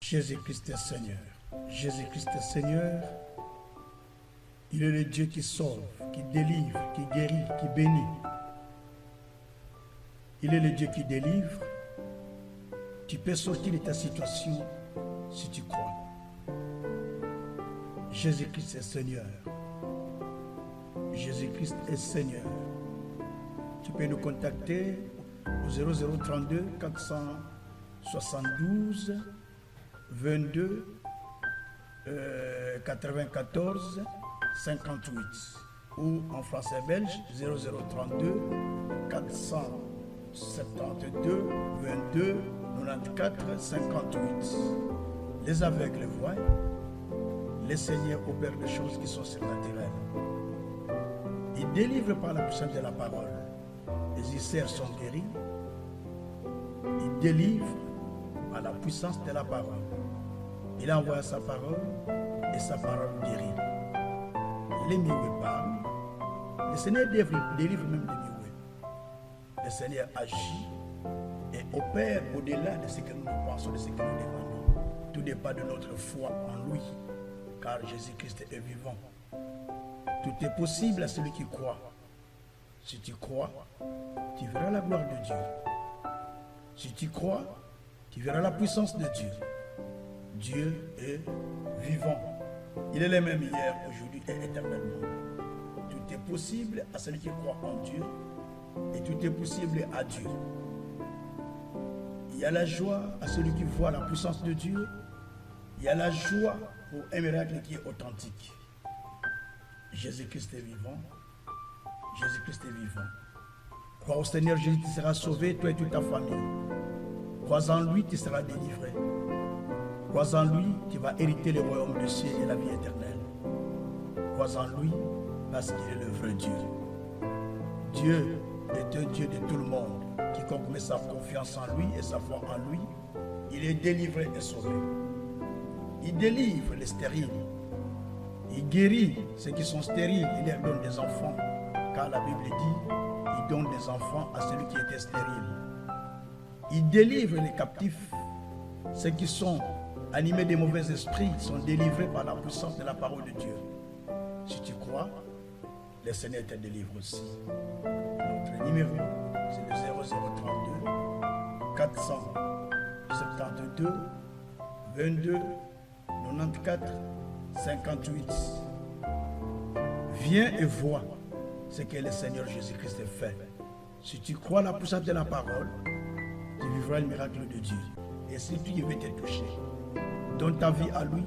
Jésus-Christ est Seigneur. Jésus-Christ est Seigneur. Il est le Dieu qui sauve, qui délivre, qui guérit, qui bénit. Il est le Dieu qui délivre. Tu peux sortir de ta situation si tu crois. Jésus-Christ est Seigneur. Jésus-Christ est Seigneur. Tu peux nous contacter au 0032 472 22 94 58 ou en français belge 0032 472 22 94 58. Les aveugles voient, les seigneurs opèrent des choses qui sont surnaturelles. Ils délivrent par la puissance de la parole. Les ulcères sont guéris. Ils délivrent par la puissance de la parole. Il envoie sa parole et sa parole guérit. Les mioués parlent. Le Seigneur délivre même les mioués. Le Seigneur agit et opère au-delà de ce que nous pensons, de ce que nous demandons. Tout dépend de notre foi en lui, car Jésus-Christ est vivant. Tout est possible à celui qui croit. Si tu crois, tu verras la gloire de Dieu. Si tu crois, tu verras la puissance de Dieu. Dieu est vivant. Il est le même hier, aujourd'hui et éternellement. Tout est possible à celui qui croit en Dieu et tout est possible à Dieu. Il y a la joie à celui qui voit la puissance de Dieu. Il y a la joie pour un miracle qui est authentique. Jésus-Christ est vivant. Jésus-Christ est vivant. Crois au Seigneur Jésus, tu seras sauvé, toi et toute ta famille. Crois en lui, tu seras délivré. Crois en lui, tu vas hériter le royaume du ciel et la vie éternelle. Crois en lui, parce qu'il est le vrai Dieu. Dieu est un Dieu de tout le monde. Quiconque met sa confiance en lui et sa foi en lui, il est délivré et sauvé. Il délivre les stériles. Il guérit ceux qui sont stériles. Il leur donne des enfants. Car la Bible dit, il donne des enfants à celui qui était stérile. Il délivre les captifs. Ceux qui sont animés des mauvais esprits sont délivrés par la puissance de la parole de Dieu. Si tu crois, le Seigneur te délivre aussi. Notre numéro, c'est le 0032 472 22 94 58. Viens et vois ce que le Seigneur Jésus-Christ a fait. Si tu crois la puissance de la parole, tu vivras le miracle de Dieu. Et si tu veux te toucher, donne ta vie à lui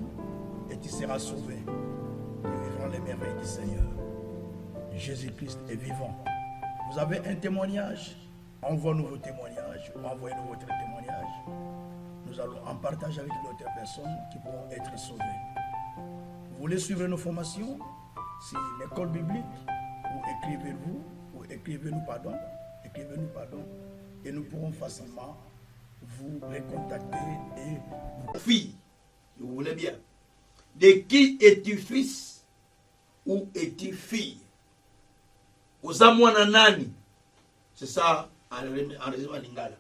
et tu seras sauvé. Tu vivras les merveilles du Seigneur. Jésus-Christ est vivant. Vous avez un témoignage? Envoyez-nous vos témoignages. Envoyez-nous votre témoignage. Nous allons en partager avec d'autres personnes qui pourront être sauvées. Vous voulez suivre nos formations? C'est l'école biblique. Écrivez-nous pardon, et nous pourrons facilement vous recontacter et vous... Fille, vous voulez bien. De qui es-tu fils ou es-tu fille? Osamwana nani? C'est ça en résumé en lingala.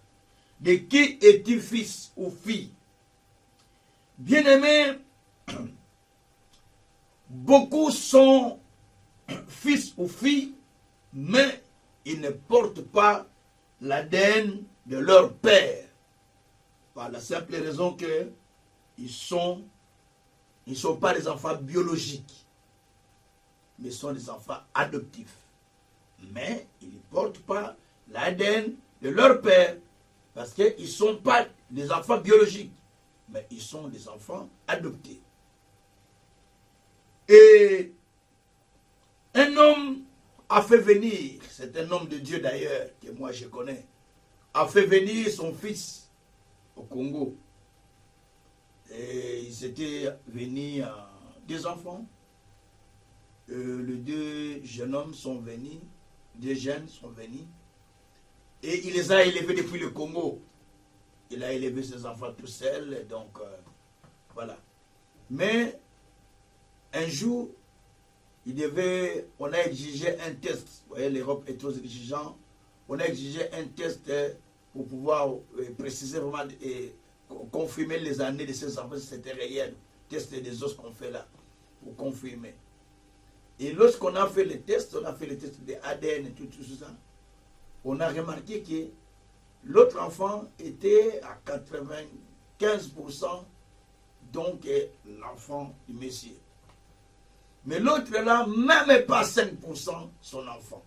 De qui es-tu fils ou fille? Bien-aimés, beaucoup sont fils ou filles, mais ils ne portent pas l'ADN de leur père. Par la simple raison que ils ne sont pas des enfants biologiques, mais sont des enfants adoptifs. Mais ils ne portent pas l'ADN de leur père, parce qu'ils ne sont pas des enfants biologiques, mais ils sont des enfants adoptés. Et un homme a fait venir, c'est un homme de Dieu d'ailleurs, que moi je connais, a fait venir son fils au Congo. Et ils étaient venus, deux enfants. Les deux jeunes hommes sont venus, deux jeunes sont venus. Et il les a élevés depuis le Congo. Il a élevé ses enfants tout seul, donc voilà. Mais un jour, on a exigé un test. Vous voyez, l'Europe est trop exigeante. On a exigé un test pour pouvoir préciser vraiment confirmer les années de ces enfants, si c'était réel. Test des os qu'on fait là, pour confirmer. Et lorsqu'on a fait les tests, on a fait les tests de ADN et tout ça, on a remarqué que l'autre enfant était à 95%, donc l'enfant du Messie. Mais l'autre là, même pas 5% son enfant.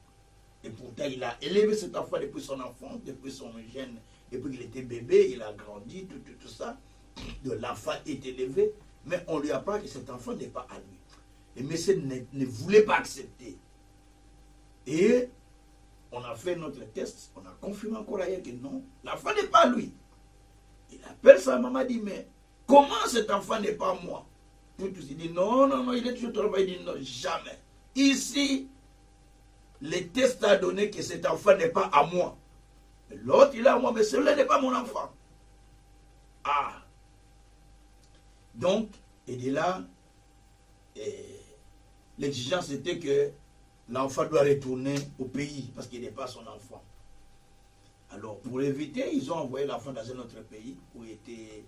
Et pourtant, il a élevé cet enfant depuis son enfance, depuis son jeune, depuis qu'il était bébé, il a grandi, tout ça. L'enfant est élevé, mais on lui apprend que cet enfant n'est pas à lui. Le Messie ne voulait pas accepter. Et on a fait notre test, on a confirmé encore ailleurs que non, l'enfant n'est pas à lui. Il appelle sa maman, dit, mais comment cet enfant n'est pas moi? Il dit, non, il est toujours trop. Il dit, non, jamais. Ici, le test a donné que cet enfant n'est pas à moi. L'autre, il est à moi, mais celui-là n'est pas mon enfant. Ah. Donc, et de là, l'exigence était que l'enfant doit retourner au pays parce qu'il n'est pas son enfant. Alors, pour éviter, ils ont envoyé l'enfant dans un autre pays où était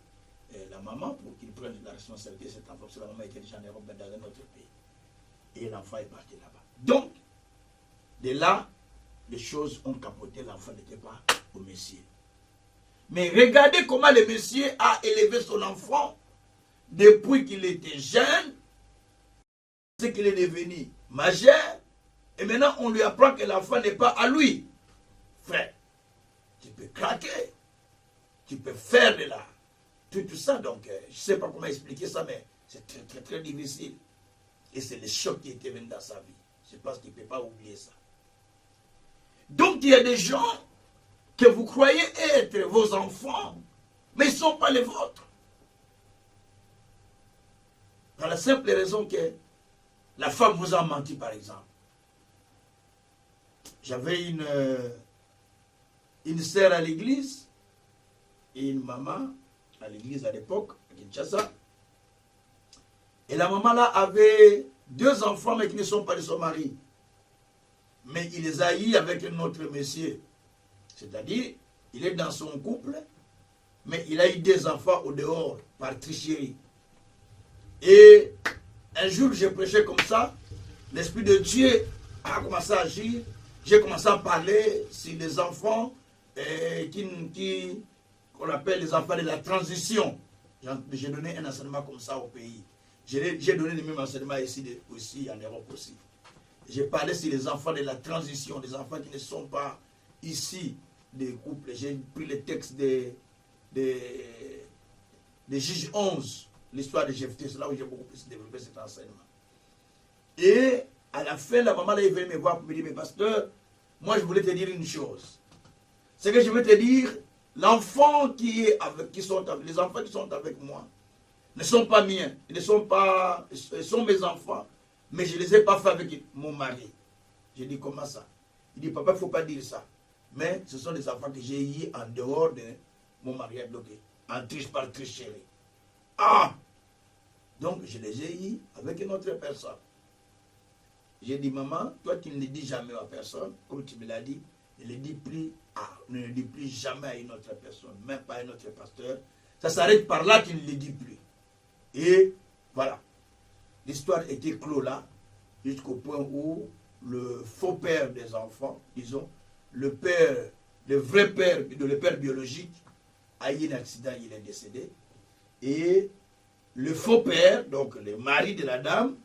la maman pour qu'il prenne la responsabilité de cet enfant. Parce que la maman était déjà en Europe, dans un autre pays. Et l'enfant est parti là-bas. Donc, de là, les choses ont capoté. L'enfant n'était pas au Messie. Mais regardez comment le Messie a élevé son enfant depuis qu'il était jeune, c'est qu'il est devenu majeur, et maintenant on lui apprend que l'enfant n'est pas à lui. Frère, tu peux craquer, tu peux faire de là, tout ça. Donc, je ne sais pas comment expliquer ça, mais c'est très, très, très difficile. Et c'est le choc qui était venu dans sa vie. Je pense qu'il ne peut pas oublier ça. Donc, il y a des gens que vous croyez être vos enfants, mais ils ne sont pas les vôtres. Dans la simple raison que la femme vous a menti, par exemple. J'avais une sœur à l'église et une maman à l'église à l'époque, à Kinshasa. Et la maman là avait 2 enfants, mais qui ne sont pas de son mari. Mais il les a eus avec un autre monsieur. C'est-à-dire, il est dans son couple, mais il a eu 2 enfants au dehors, par tricherie. Et un jour, j'ai prêché comme ça, l'Esprit de Dieu a commencé à agir. J'ai commencé à parler sur les enfants qu'on appelle les enfants de la transition. J'ai donné un enseignement comme ça au pays. J'ai donné le même enseignement ici aussi, en Europe aussi. J'ai parlé sur les enfants de la transition, des enfants qui ne sont pas ici des couples. J'ai pris le texte de Juge 11, l'histoire de Jephthé, c'est là où j'ai beaucoup plus développé cet enseignement. Et à la fin, la maman est venue me voir pour me dire, mais pasteur, moi je voulais te dire une chose. C'est que je veux te dire, l'enfant les enfants qui sont avec moi ne sont pas miens, ils sont mes enfants, mais je ne les ai pas fait avec mon mari. J'ai dit, comment ça? Il dit, papa, il ne faut pas dire ça. Mais ce sont des enfants que j'ai eus en dehors de mon mariage, donc en triche par tricherie. Ah! Donc je les ai eus avec une autre personne. J'ai dit, maman, toi tu ne le dis jamais à personne, comme tu me l'as dit, ne le dis plus jamais à une autre personne, même pas à un autre pasteur. Ça s'arrête par là, tu ne le dis plus. Et voilà. L'histoire était close là, jusqu'au point où le faux père des enfants, disons, le vrai père, le père biologique, a eu un accident, il est décédé. Et le faux père, donc le mari de la dame,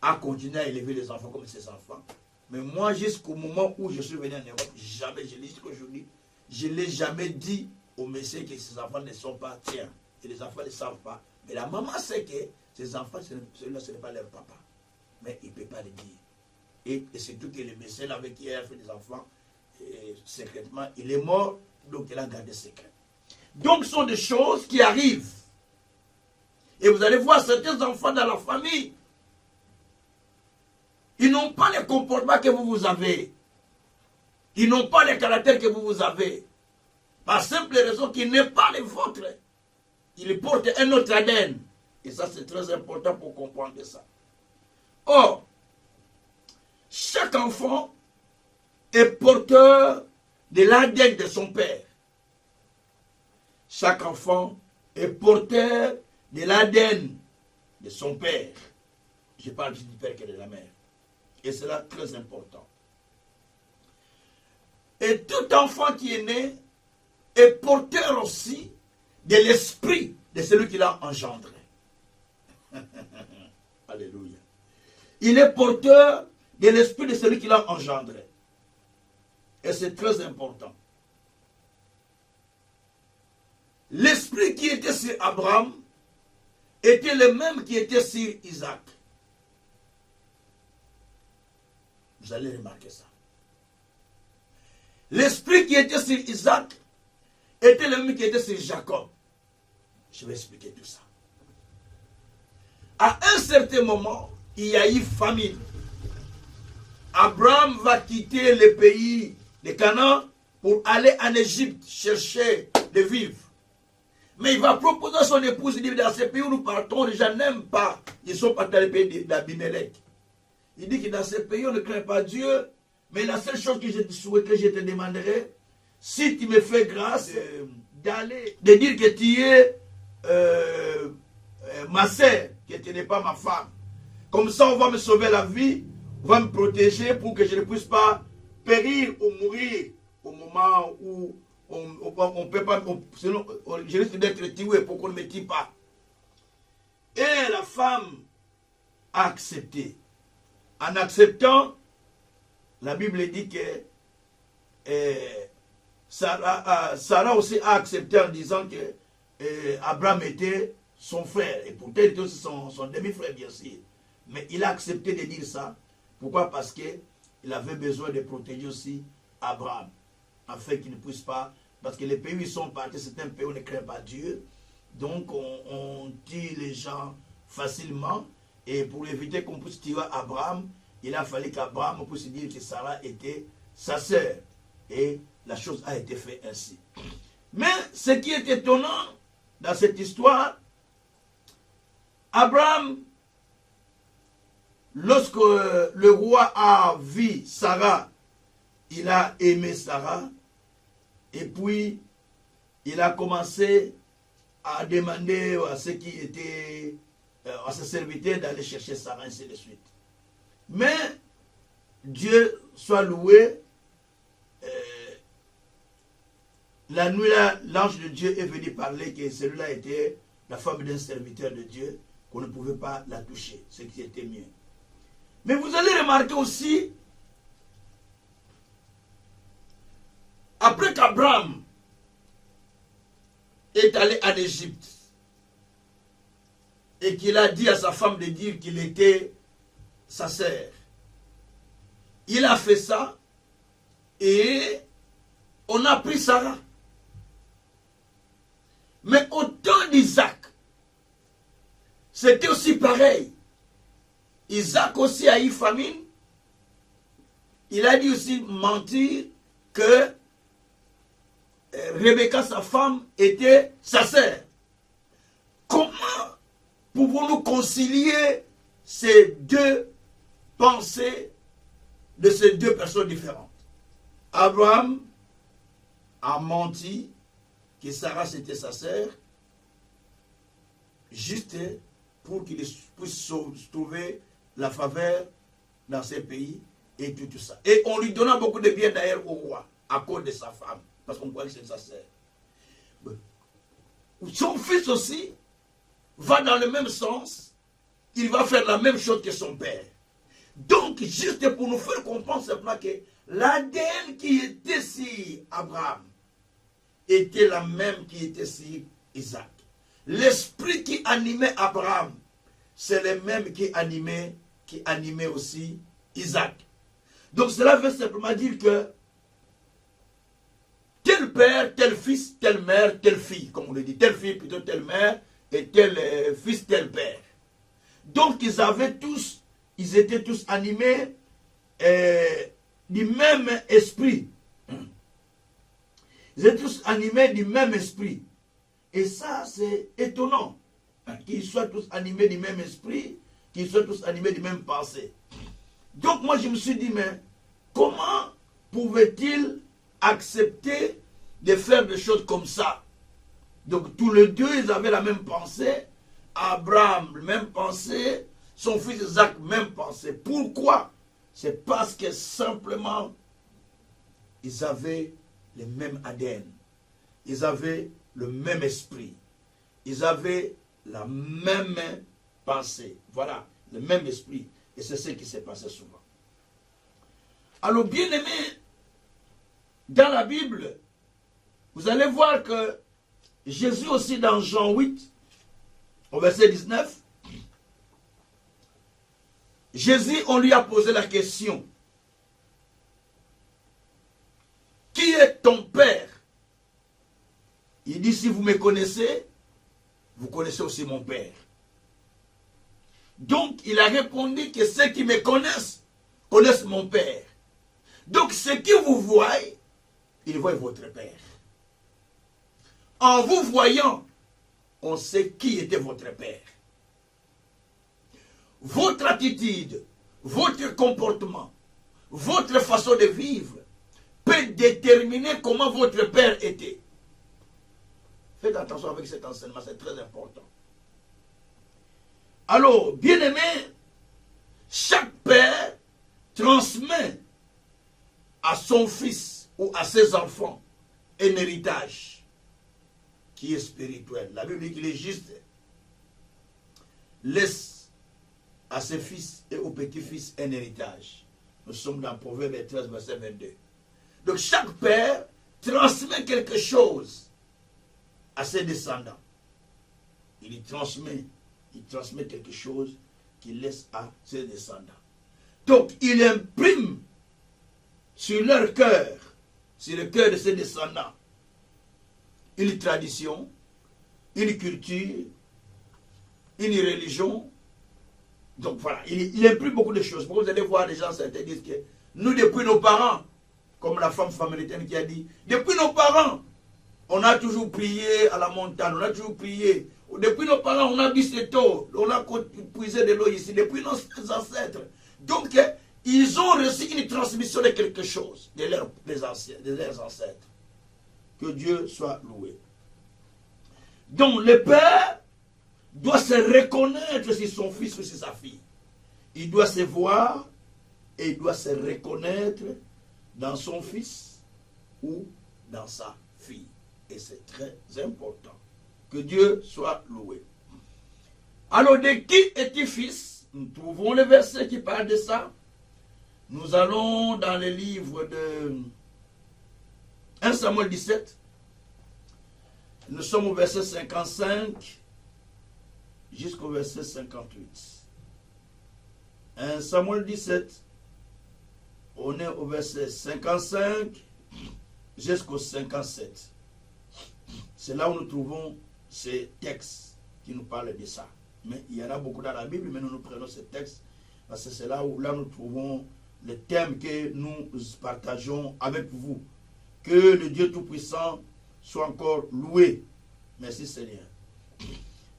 a continué à élever les enfants comme ses enfants. Mais moi, jusqu'au moment où je suis venu en Europe, jamais, je l'ai dit aujourd'hui, je ne l'ai jamais dit au monsieur que ses enfants ne sont pas tiens. Et les enfants ne savent pas. Mais la maman sait que ses enfants, celui-là, ce n'est pas leur papa. Mais il ne peut pas le dire. Et c'est tout que le monsieur avec qui il a fait des enfants, et secrètement, il est mort, donc il a gardé secret. Donc, ce sont des choses qui arrivent. Et vous allez voir certains enfants dans la famille, ils n'ont pas les comportements que vous avez. Ils n'ont pas les caractères que vous avez. Par simple raison qu'ils n'est pas les vôtres. Ils portent un autre ADN. Et ça, c'est très important pour comprendre ça. Or, chaque enfant est porteur de l'ADN de son père. Chaque enfant est porteur de l'ADN de son père. Je parle du père que de la mère. Et c'est là très important. Et tout enfant qui est né est porteur aussi de l'esprit de celui qui l'a engendré. Alléluia. Il est porteur de l'esprit de celui qui l'a engendré. Et c'est très important. L'esprit qui était sur Abraham était le même qui était sur Isaac. Vous allez remarquer ça. L'esprit qui était sur Isaac était le même qui était sur Jacob. Je vais expliquer tout ça. À un certain moment, il y a eu famine. Abraham va quitter le pays de Canaan pour aller en Égypte chercher de vivre. Mais il va proposer à son épouse, il dit, dans ce pays où nous partons, les gens n'aiment pas. Ils sont pas dans le pays d'Abimelech. Il dit que dans ce pays, on ne craint pas Dieu. Mais la seule chose que je te souhaite, que je te demanderai, si tu me fais grâce, de dire que tu es ma sœur, que tu n'es pas ma femme. Comme ça, on va me sauver la vie, on va me protéger pour que je ne puisse pas périr ou mourir au moment où on peut pas, sinon je risque d'être tué pour qu'on ne me tue pas. Et la femme a accepté. En acceptant, la Bible dit que Sarah aussi a accepté en disant que Abraham était son frère. Et pourtant, il était aussi son demi-frère, bien sûr. Mais il a accepté de dire ça. Pourquoi? Parce qu'il avait besoin de protéger aussi Abraham, afin qu'il ne puisse pas... Parce que les pays où ils sont partis, c'est un pays où on ne craint pas Dieu. Donc, on tue les gens facilement. Et pour éviter qu'on puisse tuer Abraham, il a fallu qu'Abraham puisse dire que Sarah était sa sœur. Et la chose a été faite ainsi. Mais ce qui est étonnant dans cette histoire, Abraham, lorsque le roi a vu Sarah, il a aimé Sarah. Et puis, il a commencé à demander à ceux qui étaient, à ses serviteurs d'aller chercher Sarah, ainsi de suite. Mais, Dieu soit loué, la nuit là, l'ange de Dieu est venu parler que celui-là était la femme d'un serviteur de Dieu, qu'on ne pouvait pas la toucher, ce qui était mieux. Mais vous allez remarquer aussi, après qu'Abraham est allé en Égypte et qu'il a dit à sa femme de dire qu'il était sa sœur, il a fait ça et on a pris Sarah. Mais au temps d'Isaac, c'était aussi pareil. Isaac aussi a eu famine. Il a dit aussi mentir que Rebecca, sa femme, était sa sœur. Comment pouvons-nous concilier ces deux pensées de ces deux personnes différentes? Abraham a menti que Sarah c'était sa sœur, juste pour qu'il puisse trouver la faveur dans ces pays et tout ça. Et on lui donna beaucoup de biens d'ailleurs au roi à cause de sa femme. Parce qu'on croit que c'est sa sœur. Son fils aussi va dans le même sens. Il va faire la même chose que son père. Donc, juste pour nous faire comprendre simplement que l'ADN qui était sur Abraham était la même qui était sur Isaac. L'esprit qui animait Abraham, c'est le même qui animait aussi Isaac. Donc, cela veut simplement dire que tel père, tel fils, telle mère, telle fille, comme on le dit, telle fille, plutôt telle mère, et tel fils, tel père. Donc ils étaient tous animés du même esprit. Ils étaient tous animés du même esprit. Et ça, c'est étonnant. Qu'ils soient tous animés du même esprit, qu'ils soient tous animés du même pensée. Donc moi, je me suis dit, mais comment pouvait-il accepter de faire des choses comme ça? Donc tous les deux, ils avaient la même pensée. Abraham, même pensée. Son fils Isaac, même pensée. Pourquoi? C'est parce que simplement, ils avaient le même ADN. Ils avaient le même esprit. Ils avaient la même pensée. Voilà, le même esprit. Et c'est ce qui s'est passé souvent. Alors, bien aimé, dans la Bible, vous allez voir que Jésus aussi dans Jean 8, au verset 19, Jésus, on lui a posé la question. Qui est ton père? Il dit, si vous me connaissez, vous connaissez aussi mon père. Donc, il a répondu que ceux qui me connaissent mon père. Donc, ceux qui vous voient, ils voient votre père. En vous voyant, on sait qui était votre père. Votre attitude, votre comportement, votre façon de vivre peut déterminer comment votre père était. Faites attention avec cet enseignement, c'est très important. Alors, bien aimé, chaque père transmet à son fils ou à ses enfants un héritage qui est spirituel. La Bible dit qu'il est juste. Laisse à ses fils et aux petits-fils un héritage. Nous sommes dans Proverbe 13, verset 22. Donc chaque père transmet quelque chose à ses descendants. Il transmet quelque chose qu'il laisse à ses descendants. Donc il imprime sur leur cœur, sur le cœur de ses descendants, une tradition, une culture, une religion. Donc voilà, il imprime beaucoup de choses. Vous allez voir des gens, certains disent que nous, depuis nos parents, comme la femme samaritaine qui a dit, depuis nos parents, on a toujours prié à la montagne, on a toujours prié. Depuis nos parents, on a bu cette eau, on a puisé de l'eau ici, depuis nos ancêtres. Donc, ils ont reçu une transmission de quelque chose de leurs ancêtres. Que Dieu soit loué. Donc, le père doit se reconnaître si son fils ou si sa fille. Il doit se voir et il doit se reconnaître dans son fils ou dans sa fille. Et c'est très important. Que Dieu soit loué. Alors, de qui est-il fils? Nous trouvons le verset qui parle de ça. Nous allons dans le livre de 1 Samuel 17. Nous sommes au verset 55 jusqu'au verset 58. 1 Samuel 17. On est au verset 55 jusqu'au 57. C'est là où nous trouvons ces textes qui nous parlent de ça. Mais il y en a beaucoup dans la Bible, mais nous prenons ces textes parce que c'est là où nous trouvons le thème que nous partageons avec vous. Que le Dieu Tout-Puissant soit encore loué. Merci Seigneur.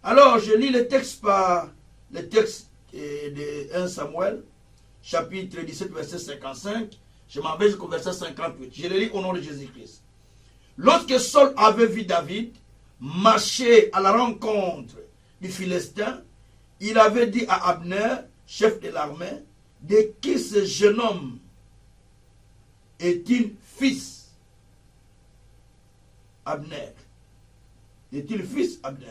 Alors, je lis le texte de 1 Samuel, chapitre 17, verset 55. Je m'en vais jusqu'au verset 58. Je le lis au nom de Jésus-Christ. Lorsque Saul avait vu David marcher à la rencontre du Philistin, il avait dit à Abner, chef de l'armée, de qui ce jeune homme est-il fils? Abner. Est-il fils? Abner.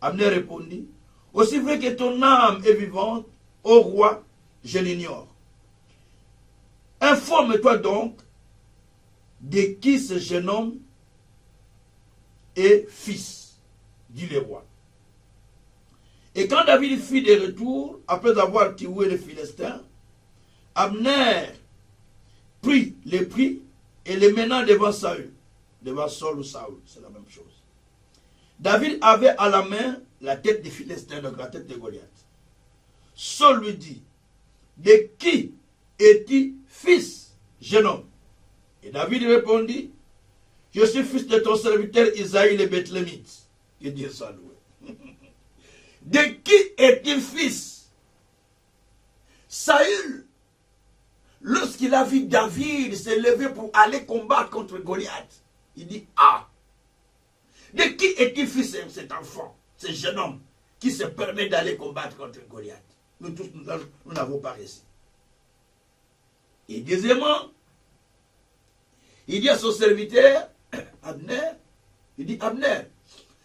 Abner répondit, aussi vrai que ton âme est vivante, ô roi, je l'ignore. Informe-toi donc de qui ce jeune homme est fils, dit le roi. Et quand David fut de retour, après avoir tué les Philistins, Abner prit les prix et les mena devant Saül. Devant Saul ou Saül, c'est la même chose. David avait à la main la tête des Philistins, donc la tête de Goliath. Saul lui dit, de qui es-tu fils, jeune homme? Et David répondit, je suis fils de ton serviteur Isaïe le Bethlémite. Que Dieu soit loué. De qui est-il fils? Saül, lorsqu'il a vu David se lever pour aller combattre contre Goliath, il dit, ah, De qui est-il fils cet enfant, ce jeune homme, qui se permet d'aller combattre contre Goliath? Nous tous, nous n'avons pas réussi. Et deuxièmement, il dit à son serviteur, Abner, il dit, Abner,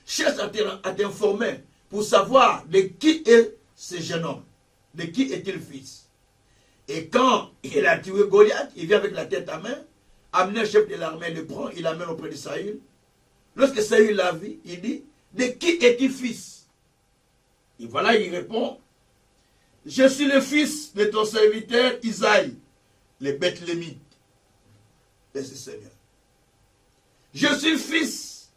cherche à t'informer pour savoir de qui est ce jeune homme, de qui est-il fils. Et quand il a tué Goliath, il vient avec la tête à main, Abner, chef de l'armée, le prend, il l'amène auprès de Saül. Lorsque Saül l'a vu, il dit, de qui est-il fils? Et voilà, il répond, je suis le fils de ton serviteur Isaïe, le Bethlémite. Merci Seigneur. Je suis fils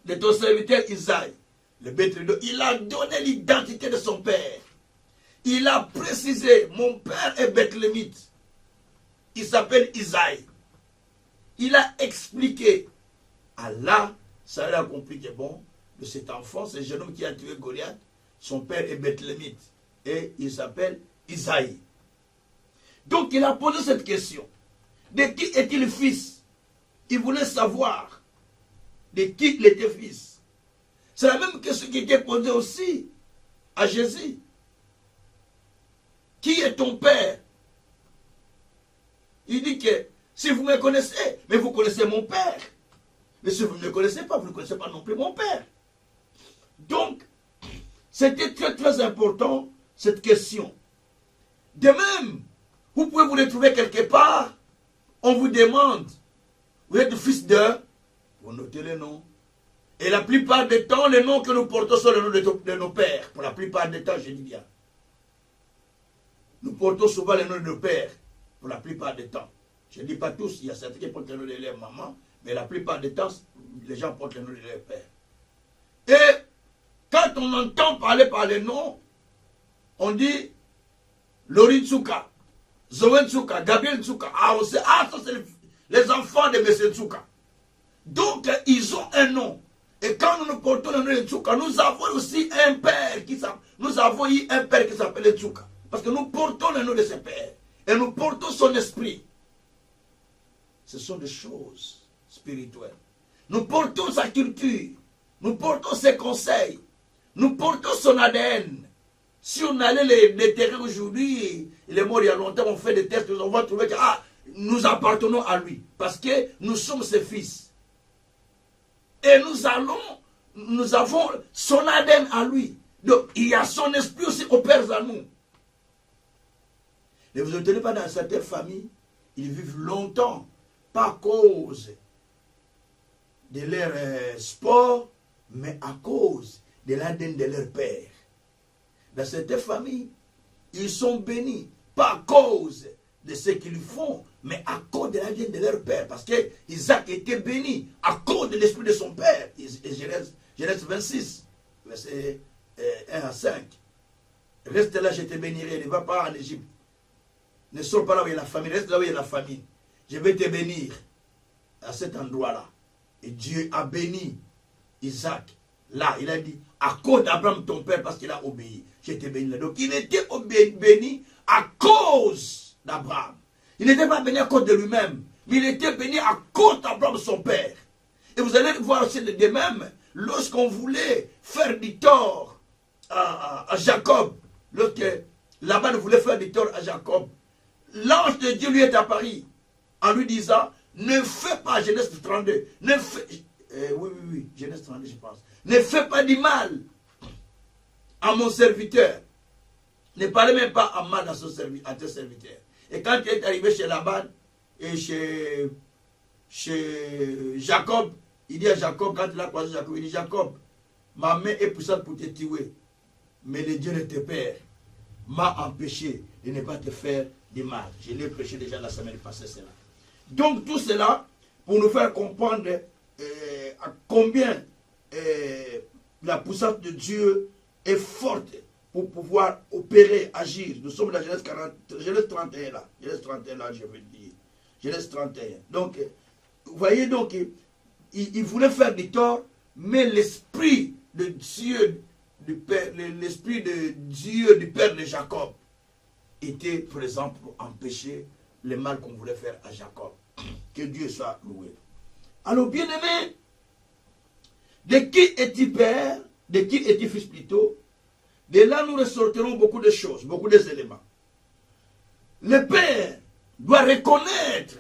de ton serviteur Isaïe, le Bethlémite. Il a donné l'identité de son père. Il a précisé, mon père est Bethlémite. Il s'appelle Isaïe. Il a expliqué. Allah, ça a compris que bon, de cet enfant, ce jeune homme qui a tué Goliath, son père est Bethlémite. Et il s'appelle Isaïe. Donc il a posé cette question. De qui est-il fils? Il voulait savoir de qui il était fils. C'est la même question qui était posée aussi à Jésus. Qui est ton père? Il dit que si vous me connaissez, mais vous connaissez mon père. Mais si vous ne me connaissez pas, vous ne connaissez pas non plus mon père. Donc, c'était très très important cette question. De même, vous pouvez vous retrouver quelque part, on vous demande, vous êtes fils de, vous notez les noms. Et la plupart des temps, les noms que nous portons sont les noms de nos pères. Pour la plupart des temps, je dis bien. Nous portons souvent les noms de nos pères. Pour la plupart des temps. Je ne dis pas tous, il y a certains qui portent les noms de leur maman, mais la plupart des temps, les gens portent les noms de leur père. Et quand on entend parler par les noms, on dit Lori Tsuka, Zoé Tsuka, Gabriel Tsuka. Ah, on sait, ah, ça c'est les enfants de M. Tsuka. Donc, ils ont un nom. Et quand nous portons le nom de Tsuka, nous avons aussi un père qui s'appelle, nous avons eu un père qui s'appelle Tsuka. Parce que nous portons le nom de ce père. Et nous portons son esprit. Ce sont des choses spirituelles. Nous portons sa culture. Nous portons ses conseils. Nous portons son ADN. Si on allait les terrains aujourd'hui, il est mort il y a longtemps, on fait des tests, on va trouver que nous appartenons à lui. Parce que nous sommes ses fils. Et nous avons son ADN à lui. Donc, il y a son esprit aussi opère à nous. Ne vous étonnez pas, dans certaines familles, ils vivent longtemps, pas à cause de leur sport, mais à cause de l'ADN de leur père. Dans certaines familles, ils sont bénis, pas à cause de ce qu'ils font, mais à cause de l'ADN de leur père. Parce que Isaac était béni à cause de l'esprit de son père. Genèse 26, verset 1 à 5. Reste là, je te bénirai, ne va pas en Égypte. Ne sors pas là où il y a la famine, reste là où il y a la famine. Je vais te bénir à cet endroit-là. Et Dieu a béni Isaac. Là, il a dit, à cause d'Abraham ton père, parce qu'il a obéi. Je te bénis là. Donc, il était béni à cause d'Abraham. Il n'était pas béni à cause de lui-même, mais il était béni à cause d'Abraham son père. Et vous allez voir aussi de même, lorsqu'on voulait faire du tort à Jacob, lorsque Laban voulait faire du tort à Jacob, l'ange de Dieu lui est apparu en lui disant, ne fais pas, Genèse 32, ne fais, oui, Genèse 32 je pense, ne fais pas du mal à mon serviteur, ne parlez même pas en mal à tes serviteurs. Et quand il est arrivé chez Laban et chez Jacob, il dit à Jacob, quand il a croisé Jacob, il dit, Jacob, ma main est puissante pour te tuer, mais le Dieu de tes pères m'a empêché de ne pas te faire du mal. Je l'ai prêché déjà la semaine passée, cela. Donc tout cela, pour nous faire comprendre à combien la puissance de Dieu est forte pour pouvoir opérer, agir. Nous sommes dans Genèse 31 là. Genèse 31 là, je veux dire. Genèse 31. Donc, vous voyez donc, il voulait faire du tort, mais l'esprit de Dieu, l'esprit de Dieu, du père de Jacob, était présent pour empêcher le mal qu'on voulait faire à Jacob. Que Dieu soit loué. Alors, bien-aimés, De qui est-il père? De qui est-il fils plutôt? De là, nous ressortirons beaucoup de choses, beaucoup d'éléments. Le père doit reconnaître,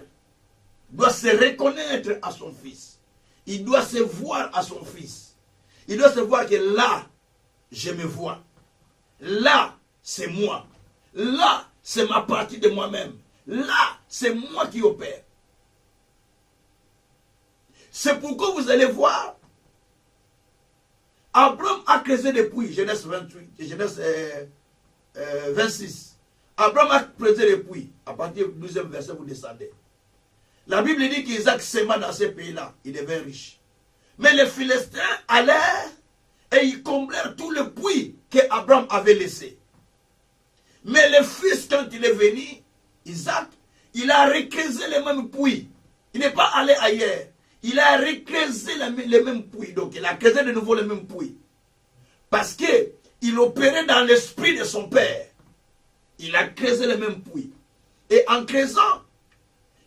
doit se reconnaître à son fils. Il doit se voir à son fils. Il doit se voir que là, je me vois. Là, c'est moi. Là, c'est ma partie de moi-même. Là, c'est moi qui opère. C'est pourquoi vous allez voir, Abraham a creusé des puits, Genèse 28, Genèse 26. Abraham a creusé des puits. À partir du 12e verset, vous descendez. La Bible dit qu'Isaac s'aima dans ce pays-là. Il devint riche. Mais les Philistins allèrent et ils comblèrent tout le puits qu'Abraham avait laissé. Mais le fils, quand il est venu, Isaac, il a recreusé les mêmes puits. Il n'est pas allé ailleurs. Il a recreusé les mêmes puits. Donc il a creusé de nouveau les mêmes puits. Parce qu'il opérait dans l'esprit de son père. Il a creusé les mêmes puits. Et en creusant,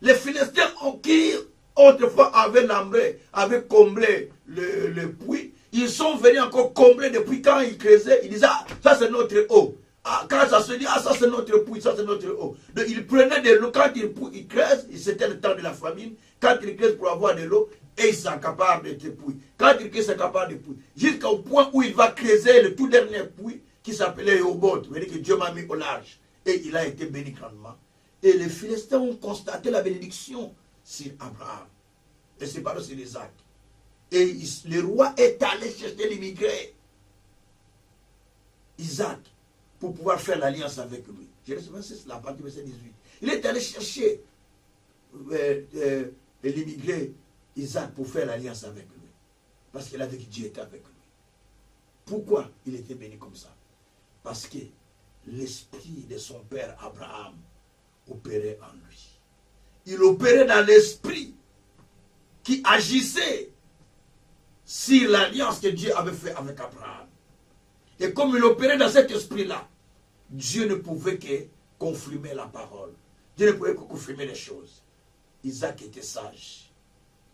les Philistins qui autrefois avaient lambré, avaient comblé le puits, ils sont venus encore combler des puits. Quand ils creusaient, ils disaient, ah, ça c'est notre eau. Ah, quand ça se dit, ah, ça c'est notre puits, ça c'est notre eau. Donc ils prenaient de l'eau, quand ils creusent, c'était le temps de la famine, quand ils creusent pour avoir de l'eau, et ils s'accaparent de ces puits. Quand ils creusent, ils s'accaparent des puits. Jusqu'au point où il va creuser le tout dernier puits, qui s'appelait Rehoboth, vous voyez que Dieu m'a mis au large. Et il a été béni grandement. Et les Philistins ont constaté la bénédiction sur Abraham. Et c'est par sur Isaac. Et le roi est allé chercher l'immigré, Isaac, pour pouvoir faire l'alliance avec lui. Genèse 26, la partie verset 18. Il est allé chercher l'immigré Isaac pour faire l'alliance avec lui. Parce qu'il a dit que Dieu était avec lui. Pourquoi il était béni comme ça? Parce que l'esprit de son père Abraham opérait en lui. Il opérait dans l'esprit qui agissait sur l'alliance que Dieu avait fait avec Abraham. Et comme il opérait dans cet esprit-là, Dieu ne pouvait que confirmer la parole. Dieu ne pouvait que confirmer les choses. Isaac était sage.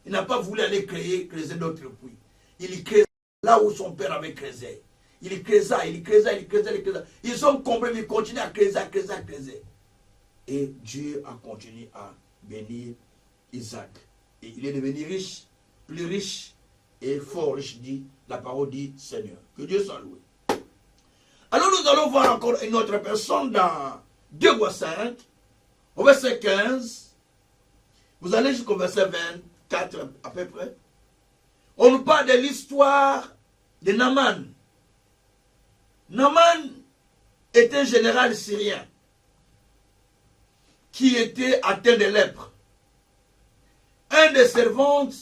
Il n'a pas voulu aller creuser d'autres puits. Il creusait là où son père avait creusé. Il creusa, il creusa, il creusa, il creusa. Ils ont compris, mais ils continuaient à creuser, à creuser, à creuser. Et Dieu a continué à bénir Isaac. Et il est devenu riche, plus riche et fort riche, dit la parole dit Seigneur. Que Dieu soit loué. Alors nous allons voir encore une autre personne dans 2 Rois 5, au verset 15. Vous allez jusqu'au verset 24 à peu près. On nous parle de l'histoire de Naaman. Naaman était un général syrien qui était atteint de lèpre. Un des servantes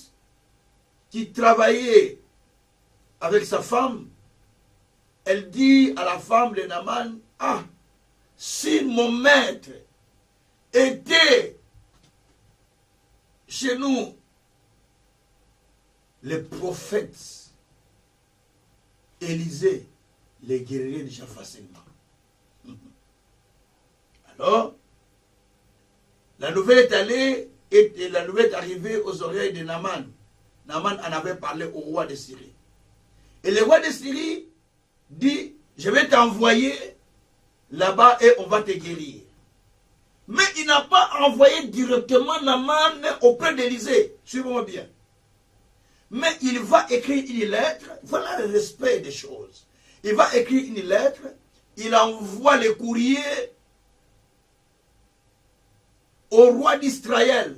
qui travaillait avec sa femme, elle dit à la femme de Naaman, ah, si mon maître était chez nous, le prophète Élisée les guérirait déjà facilement. Alors, la nouvelle est allée et la nouvelle est arrivée aux oreilles de Naaman. Naaman en avait parlé au roi de Syrie. Et le roi de Syrie dit, je vais t'envoyer là-bas et on va te guérir. Mais il n'a pas envoyé directement Naaman auprès d'Élisée. Suivez-moi bien. Mais il va écrire une lettre. Voilà le respect des choses. Il va écrire une lettre. Il envoie le courrier au roi d'Israël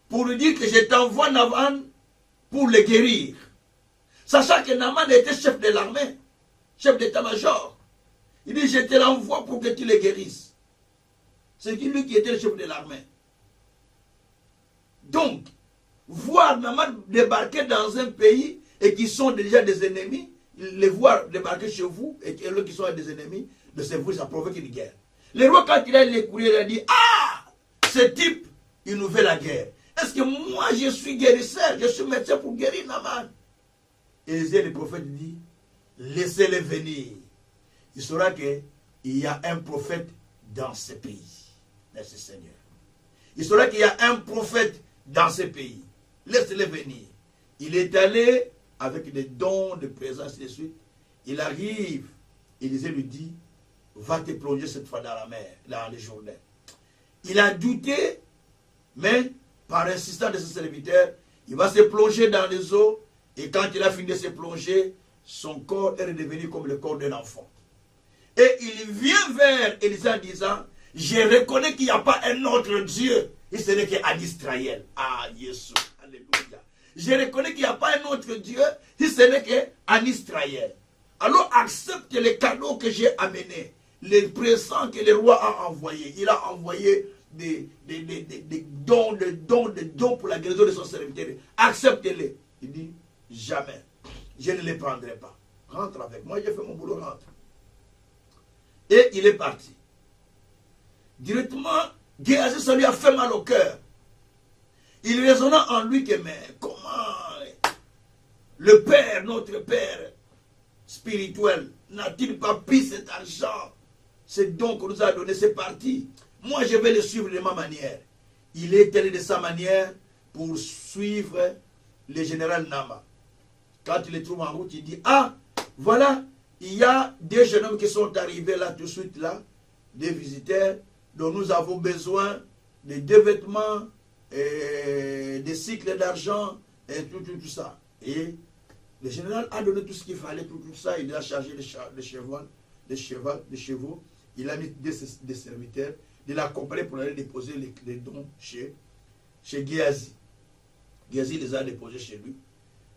pour lui dire que je t'envoie Naaman pour le guérir. Sachant que Naaman était chef de l'armée, chef d'état-major. Il dit, je te l'envoie pour que tu le guérisses. C'est lui qui était le chef de l'armée. Donc, voir Naaman débarquer dans un pays et qui sont déjà des ennemis, les voir débarquer chez vous et eux qui sont des ennemis, de ce vous, ça provoque une guerre. Le roi, quand il a les courriers, il a dit, ah, ce type, il nous fait la guerre. Est-ce que moi, je suis guérisseur, je suis médecin pour guérir Naaman? Élisée, le prophète, dit, laissez-le venir. Il saura qu'il y a un prophète dans ce pays. Merci Seigneur. Il saura qu'il y a un prophète dans ce pays. Laissez-le venir. Il est allé avec des dons de présence et de suite. Il arrive, Élisée lui dit, va te plonger cette fois dans la mer, dans les Jourdain. Il a douté, mais par insistance de ses serviteurs, il va se plonger dans les eaux, et quand il a fini de se plonger, son corps est redevenu comme le corps d'un enfant. Et il vient vers Élisée en disant, je reconnais qu'il n'y a pas un autre Dieu, et ce n'est qu'un Israël. Ah, Jésus, alléluia. Je reconnais qu'il n'y a pas un autre Dieu, si ce n'est qu'un Israël. Alors accepte les cadeaux que j'ai amenés, les présents que le roi a envoyés. Il a envoyé des dons pour la guérison de son serviteur. Accepte-les. Il dit, jamais, je ne les prendrai pas. Rentre avec moi, j'ai fait mon boulot, rentre. Et il est parti. Directement, Géasi, ça lui a fait mal au cœur. Il raisonna en lui que, mais comment le Père, notre Père spirituel, n'a-t-il pas pris cet argent, ce don qu'on nous a donné, c'est parti. Moi, je vais le suivre de ma manière. Il est allé de sa manière pour suivre le général Nama. Quand il les trouve en route, il dit, ah, voilà, il y a des jeunes hommes qui sont arrivés là tout de suite, là, des visiteurs, dont nous avons besoin de deux vêtements, des cycles d'argent, et tout ça. Et le général a donné tout ce qu'il fallait, tout ça. Il a chargé les chevaux. Il a mis des serviteurs de l'accompagner pour aller déposer les dons chez Géasi. Géasi les a déposés chez lui.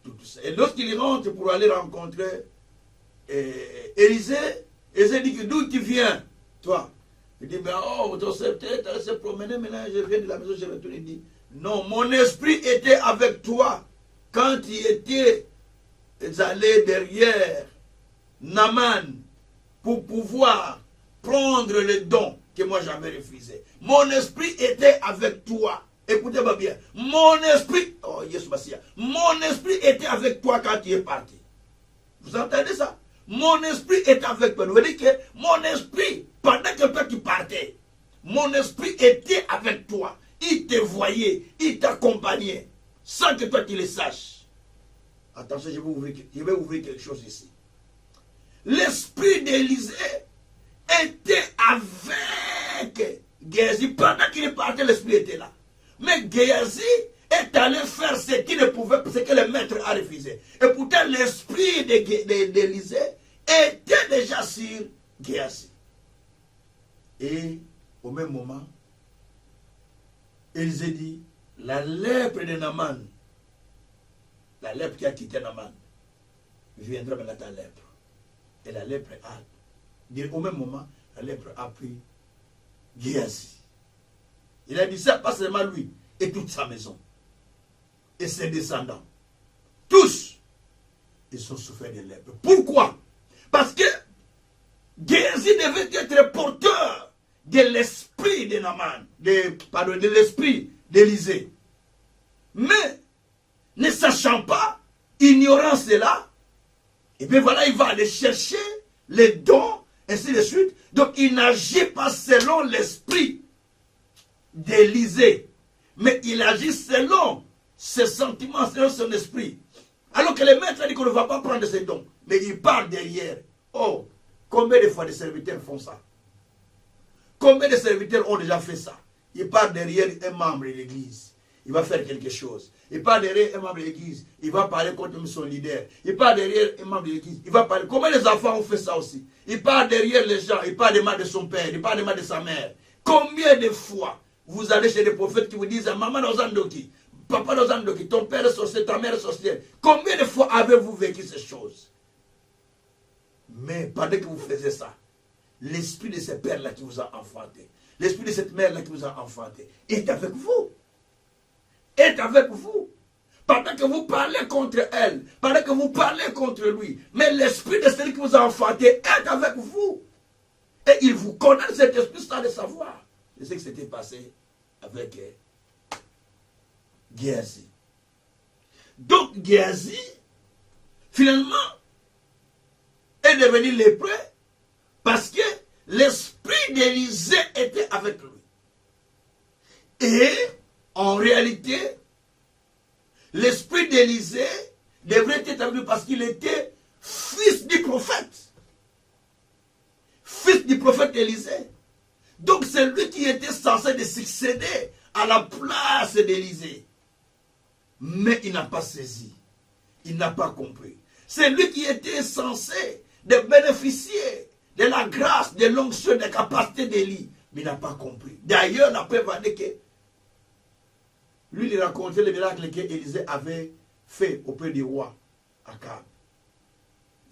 Tout ça. Et lorsqu'il rentre pour aller rencontrer Élisée, Élisée dit que d'où tu viens, toi? Il dit, ben, oh, ton serviteur, tu as se promener, maintenant je viens de la maison, je retourne. Il dit, non, mon esprit était avec toi quand tu étais allé derrière Naman pour pouvoir prendre les dons que moi j'avais refusés. Mon esprit était avec toi. Écoutez-moi bien. Mon esprit, oh Yesu Massia, mon esprit était avec toi quand tu es parti. Vous entendez ça? Mon esprit est avec toi. Vous voyez que mon esprit, pendant que toi tu partais, mon esprit était avec toi. Il te voyait, il t'accompagnait, sans que toi tu le saches. Attention, je vais ouvrir quelque chose ici. L'esprit d'Élisée était avec Géasi. Pendant qu'il est parti, l'esprit était là. Mais Géasi est allé faire ce qu'il ne pouvait, ce que le maître a refusé. Et pourtant, l'esprit d'Élisée était déjà sur Géasi. Et au même moment, Élisée dit, la lèpre de Naman, la lèpre qui a quitté Naman, viendra maintenant ta lèpre. Et la lèpre a, au même moment, la lèpre a pris Géasi. Il a dit ça, pas seulement lui, et toute sa maison. Et ses descendants. Tous, ils sont souffert de lèpre. Pourquoi? Parce que Géasi devait être porteur de l'esprit de Naman, de l'esprit d'Élisée. Mais, ne sachant pas, ignorant cela, et bien voilà, il va aller chercher les dons, ainsi de suite. Donc, il n'agit pas selon l'esprit d'Élisée, mais il agit selon ses sentiments, selon son esprit. Alors que le maître a dit qu'on ne va pas prendre ses dons, mais il part derrière. Oh, combien de fois des serviteurs font ça? Combien de serviteurs ont déjà fait ça? Il part derrière un membre de l'église, il va faire quelque chose. Il part derrière un membre de l'église, il va parler contre son leader. Il part derrière un membre de l'église, il va parler. Combien les enfants ont fait ça aussi? Il part derrière les gens, il parle des mal de son père, il parle des mal de sa mère. Combien de fois vous allez chez des prophètes qui vous disent, maman Nozandoki, papa Nozandoki, ton père est sorcier, ta mère est sorcière. Combien de fois avez-vous vécu ces choses? Mais pendant que vous faisiez ça, l'esprit de ce père-là qui vous a enfanté, l'esprit de cette mère-là qui vous a enfanté, est avec vous. Est avec vous. Pendant que vous parlez contre elle, pendant que vous parlez contre lui, mais l'esprit de celui qui vous a enfanté est avec vous. Et il vous connaît cet esprit sans le savoir. C'est ce qui s'était passé avec Géasi. Donc Géasi, finalement, est devenu lépreux parce que l'esprit d'Élisée était avec lui. Et en réalité, l'esprit d'Élisée devrait être avec lui parce qu'il était fils du prophète. Fils du prophète Élisée. Donc c'est lui qui était censé de succéder à la place d'Élisée. Mais il n'a pas saisi. Il n'a pas compris. C'est lui qui était censé de bénéficier de la grâce, de l'onction, des capacités d'Élie. Mais il n'a pas compris. D'ailleurs, la preuve va dire que lui, il racontait le miracle qu'Élisée avait fait auprès du roi Akab.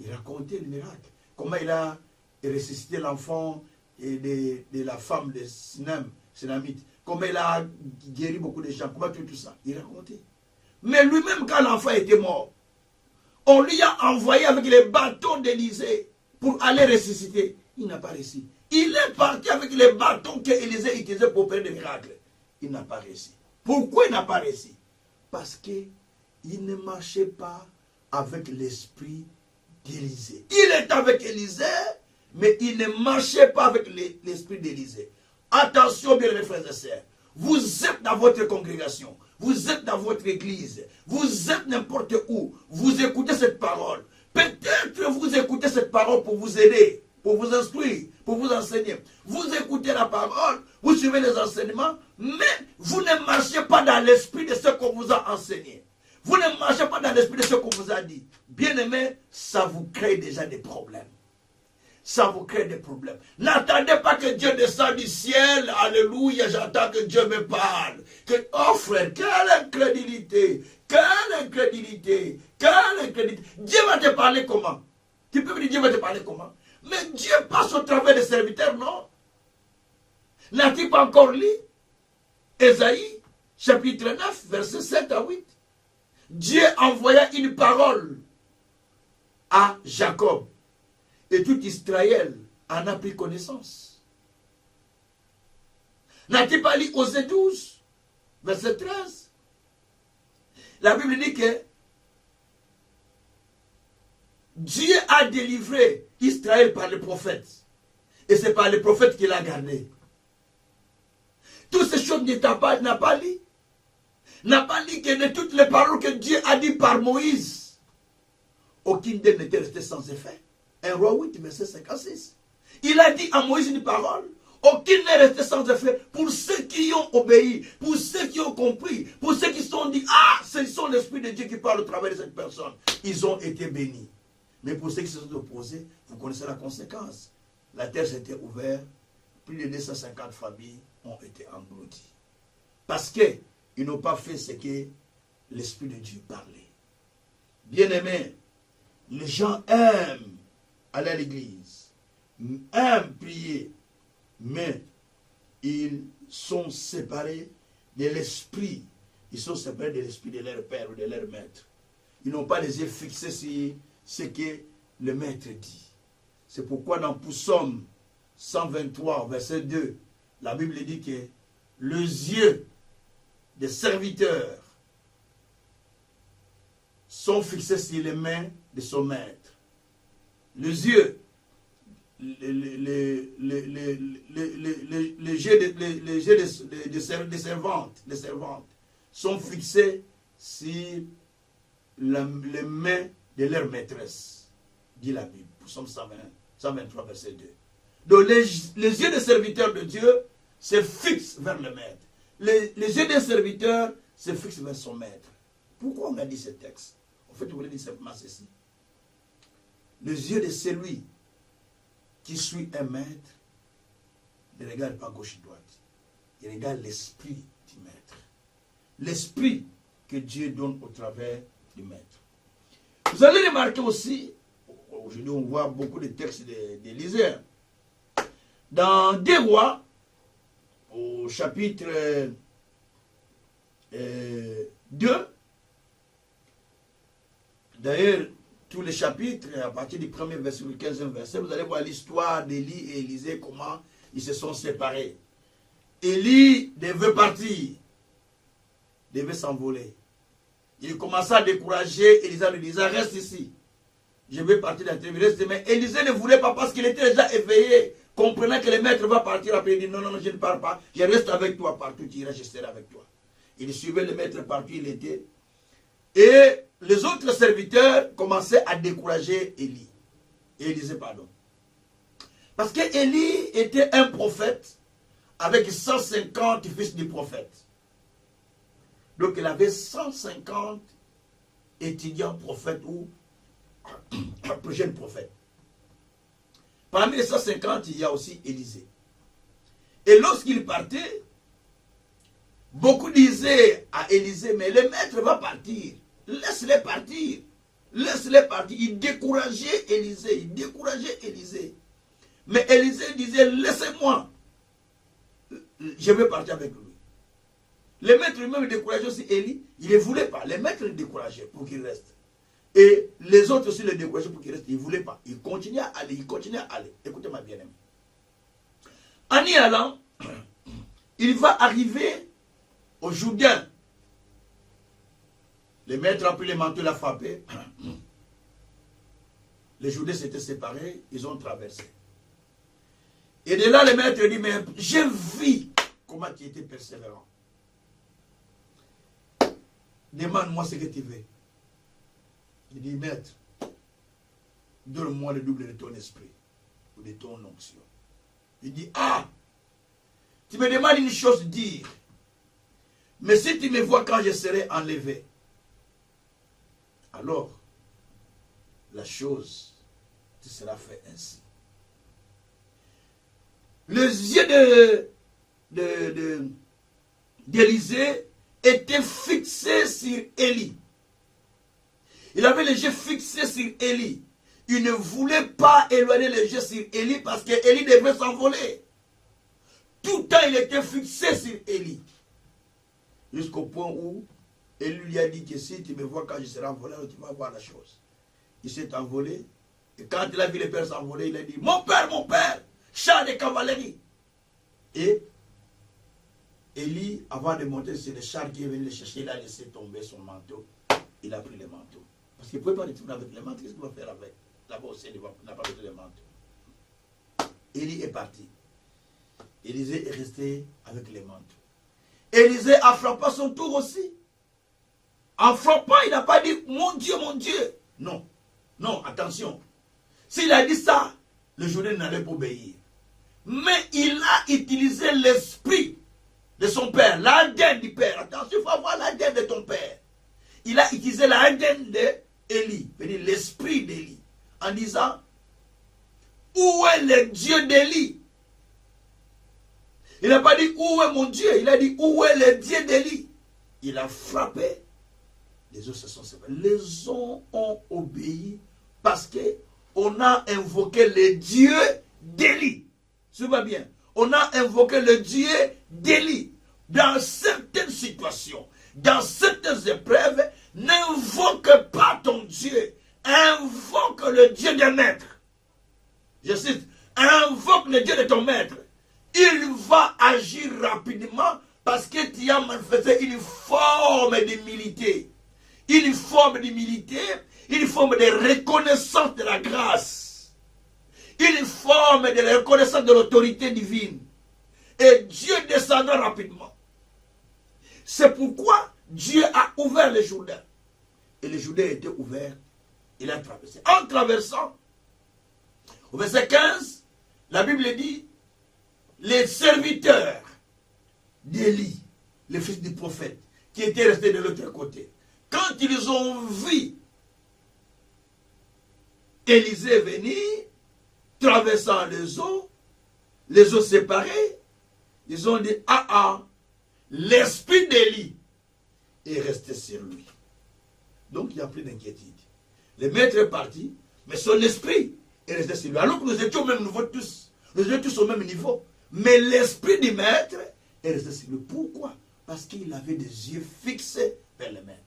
Il racontait le miracle. Comment il a ressuscité l'enfant de la femme de Sinamite. Comment il a guéri beaucoup de gens. Comment tout ça. Il racontait. Mais lui-même, quand l'enfant était mort, on lui a envoyé avec les bâtons d'Élisée pour aller ressusciter. Il n'a pas réussi. Il est parti avec les bâtons qu'Élisée utilisait pour faire des miracles. Il n'a pas réussi. Pourquoi il n'a pas réussi? Parce qu'il ne marchait pas avec l'esprit d'Élisée. Il est avec Élisée, mais il ne marchait pas avec l'esprit d'Élisée. Attention bien les frères et sœurs. Vous êtes dans votre congrégation. Vous êtes dans votre église. Vous êtes n'importe où. Vous écoutez cette parole. Peut-être vous écoutez cette parole pour vous aider, pour vous instruire, pour vous enseigner. Vous écoutez la parole, vous suivez les enseignements, mais vous ne marchez pas dans l'esprit de ce qu'on vous a enseigné. Vous ne marchez pas dans l'esprit de ce qu'on vous a dit. Bien aimé, ça vous crée déjà des problèmes. Ça vous crée des problèmes. N'attendez pas que Dieu descende du ciel. Alléluia, j'attends que Dieu me parle. Oh frère, quelle incrédulité. Quelle incrédulité. Quelle incrédulité. Dieu va te parler comment? Tu peux me dire Dieu va te parler comment? Mais Dieu passe au travers des serviteurs, non? N'as-tu pas encore lu Ésaïe, chapitre 9, versets 7 à 8? Dieu envoya une parole à Jacob. Et tout Israël en a pris connaissance. N'a-t-il pas lu Osée 12, verset 13? La Bible dit que Dieu a délivré Israël par les prophètes. Et c'est par les prophètes qu'il a gardé. Toutes ces choses n'a pas lu. N'a pas lu que de toutes les paroles que Dieu a dit par Moïse, aucune d'elles n'était restée sans effet. 1 Roi 8, verset 56. Il a dit à Moïse une parole. Aucune n'est restée sans effet. Pour ceux qui ont obéi, pour ceux qui ont compris, pour ceux qui se sont dit, ah, ce sont l'Esprit de Dieu qui parle au travers de cette personne. Ils ont été bénis. Mais pour ceux qui se sont opposés, vous connaissez la conséquence. La terre s'était ouverte. Plus de 250 familles ont été englouties. Parce qu'ils n'ont pas fait ce que l'Esprit de Dieu parlait. Bien-aimés, les gens aiment aller à l'église, aiment prier, mais ils sont séparés de l'esprit. Ils sont séparés de l'esprit de leur père ou de leur maître. Ils n'ont pas les yeux fixés sur ce que le maître dit. C'est pourquoi dans Psaume 123, verset 2, la Bible dit que les yeux des serviteurs sont fixés sur les mains de son maître. Les yeux, les yeux des servantes sont fixés sur les mains de leur maîtresse, dit la Bible, Psaume 123, verset 2. Donc les yeux des serviteurs de Dieu se fixent vers le maître. Les yeux des serviteurs se fixent vers son maître. Pourquoi on a dit ce texte? En fait, on voulait dire simplement ceci. Les yeux de celui qui suit un maître ne regarde pas gauche et droite. Il regarde l'esprit du maître. L'esprit que Dieu donne au travers du maître. Vous allez remarquer aussi, aujourd'hui on voit beaucoup de textes d'Élisée. Dans 2 Rois, au chapitre 2, d'ailleurs, tous les chapitres, à partir du 1er verset, du 15e verset, vous allez voir l'histoire d'Élie et Élisée, comment ils se sont séparés. Élie devait partir, devait s'envoler. Il commença à décourager Élisée, lui disant, reste ici. Je vais partir dans tes reste. Mais Élisée ne voulait pas parce qu'il était déjà éveillé, comprenant que le maître va partir. Après, il dit, non, non, je ne pars pas. Je reste avec toi partout, tu iras, je serai avec toi. Il suivait le maître partout, il était. Et les autres serviteurs commençaient à décourager Élisée, pardon. Parce que Élie était un prophète avec 150 fils de prophètes. Donc il avait 150 étudiants prophètes ou jeunes prophètes. Parmi les 150, il y a aussi Élisée. Et lorsqu'il partait, beaucoup disaient à Élisée, mais le maître va partir. Laisse-les partir. Laisse-les partir. Il décourageait Élisée. Mais Élisée disait, laissez-moi. Je vais partir avec lui. Le maître lui-même décourageait aussi Élie. Il ne voulait pas. Le maître le décourageait pour qu'il reste. Et les autres aussi le décourageaient pour qu'il reste. Il ne voulait pas. Il continuait à aller. Écoutez-moi bien aimé. En y allant, il va arriver au Jourdain. Le maître a pris les manteaux, l'a frappé. Les Jourdains s'étaient séparés, ils ont traversé. Et de là, le maître dit, mais j'ai vu comment tu étais persévérant. Demande-moi ce que tu veux. Il dit, maître, donne-moi le double de ton esprit ou de ton onction. Il dit, ah, tu me demandes une chose dire, mais si tu me vois quand je serai enlevé, alors la chose te sera faite ainsi. Les yeux d'Élisée étaient fixés sur Élie. Il avait les yeux fixés sur Élie. Il ne voulait pas éloigner les yeux sur Élie parce que Élie devait s'envoler. Tout le temps, il était fixé sur Élie. Jusqu'au point où Élie lui a dit que si tu me vois quand je serai envolé, tu vas voir la chose. Il s'est envolé. Et quand il a vu le père s'envoler, il a dit, mon père, char de cavalerie. Et Élie, avant de monter sur le char qui est venu le chercher, il a laissé tomber son manteau. Il a pris le manteau. Parce qu'il ne pouvait pas retourner avec le manteau. Qu'est-ce qu'il va faire avec? Là-bas aussi, il n'a pas besoin de manteau. Élie est parti. Élisée est resté avec les manteaux. Élisée a frappé son tour aussi. En frappant, il n'a pas dit, mon Dieu, mon Dieu. Non, non, attention. S'il a dit ça, le Jourdain n'allait pas obéir. Mais il a utilisé l'esprit de son père, l'ADN du père. Attention, il faut avoir l'ADN de ton père. Il a utilisé l'ADN d'Élie, l'esprit d'Élie, en disant, où est le Dieu d'Élie? Il n'a pas dit, où est mon Dieu? Il a dit, où est le Dieu d'Élie? Il a frappé. Les autres se sont séparés. Les hommes ont obéi parce qu'on a invoqué le Dieu d'Élie. Ça va bien. On a invoqué le Dieu d'Élie. Dans certaines situations, dans certaines épreuves, n'invoque pas ton Dieu. Invoque le Dieu de maître. Je cite, invoque le Dieu de ton maître. Il va agir rapidement parce que tu as manifesté une forme d'humilité. Une forme d'humilité, une forme de reconnaissance de la grâce. Une forme de reconnaissance de l'autorité divine. Et Dieu descendra rapidement. C'est pourquoi Dieu a ouvert le Jourdain. Et le Jourdain était ouvert. Il a traversé. En traversant, au verset 15, la Bible dit, les serviteurs d'Élie, les fils du prophète, qui étaient restés de l'autre côté, quand ils ont vu Élisée venir, traversant les eaux séparées, ils ont dit, ah ah, l'esprit d'Élie est resté sur lui. Donc il n'y a plus d'inquiétude. Le maître est parti, mais son esprit est resté sur lui. Alors que nous étions au même niveau tous. Nous étions tous au même niveau. Mais l'esprit du maître est resté sur lui. Pourquoi? Parce qu'il avait des yeux fixés vers le maître.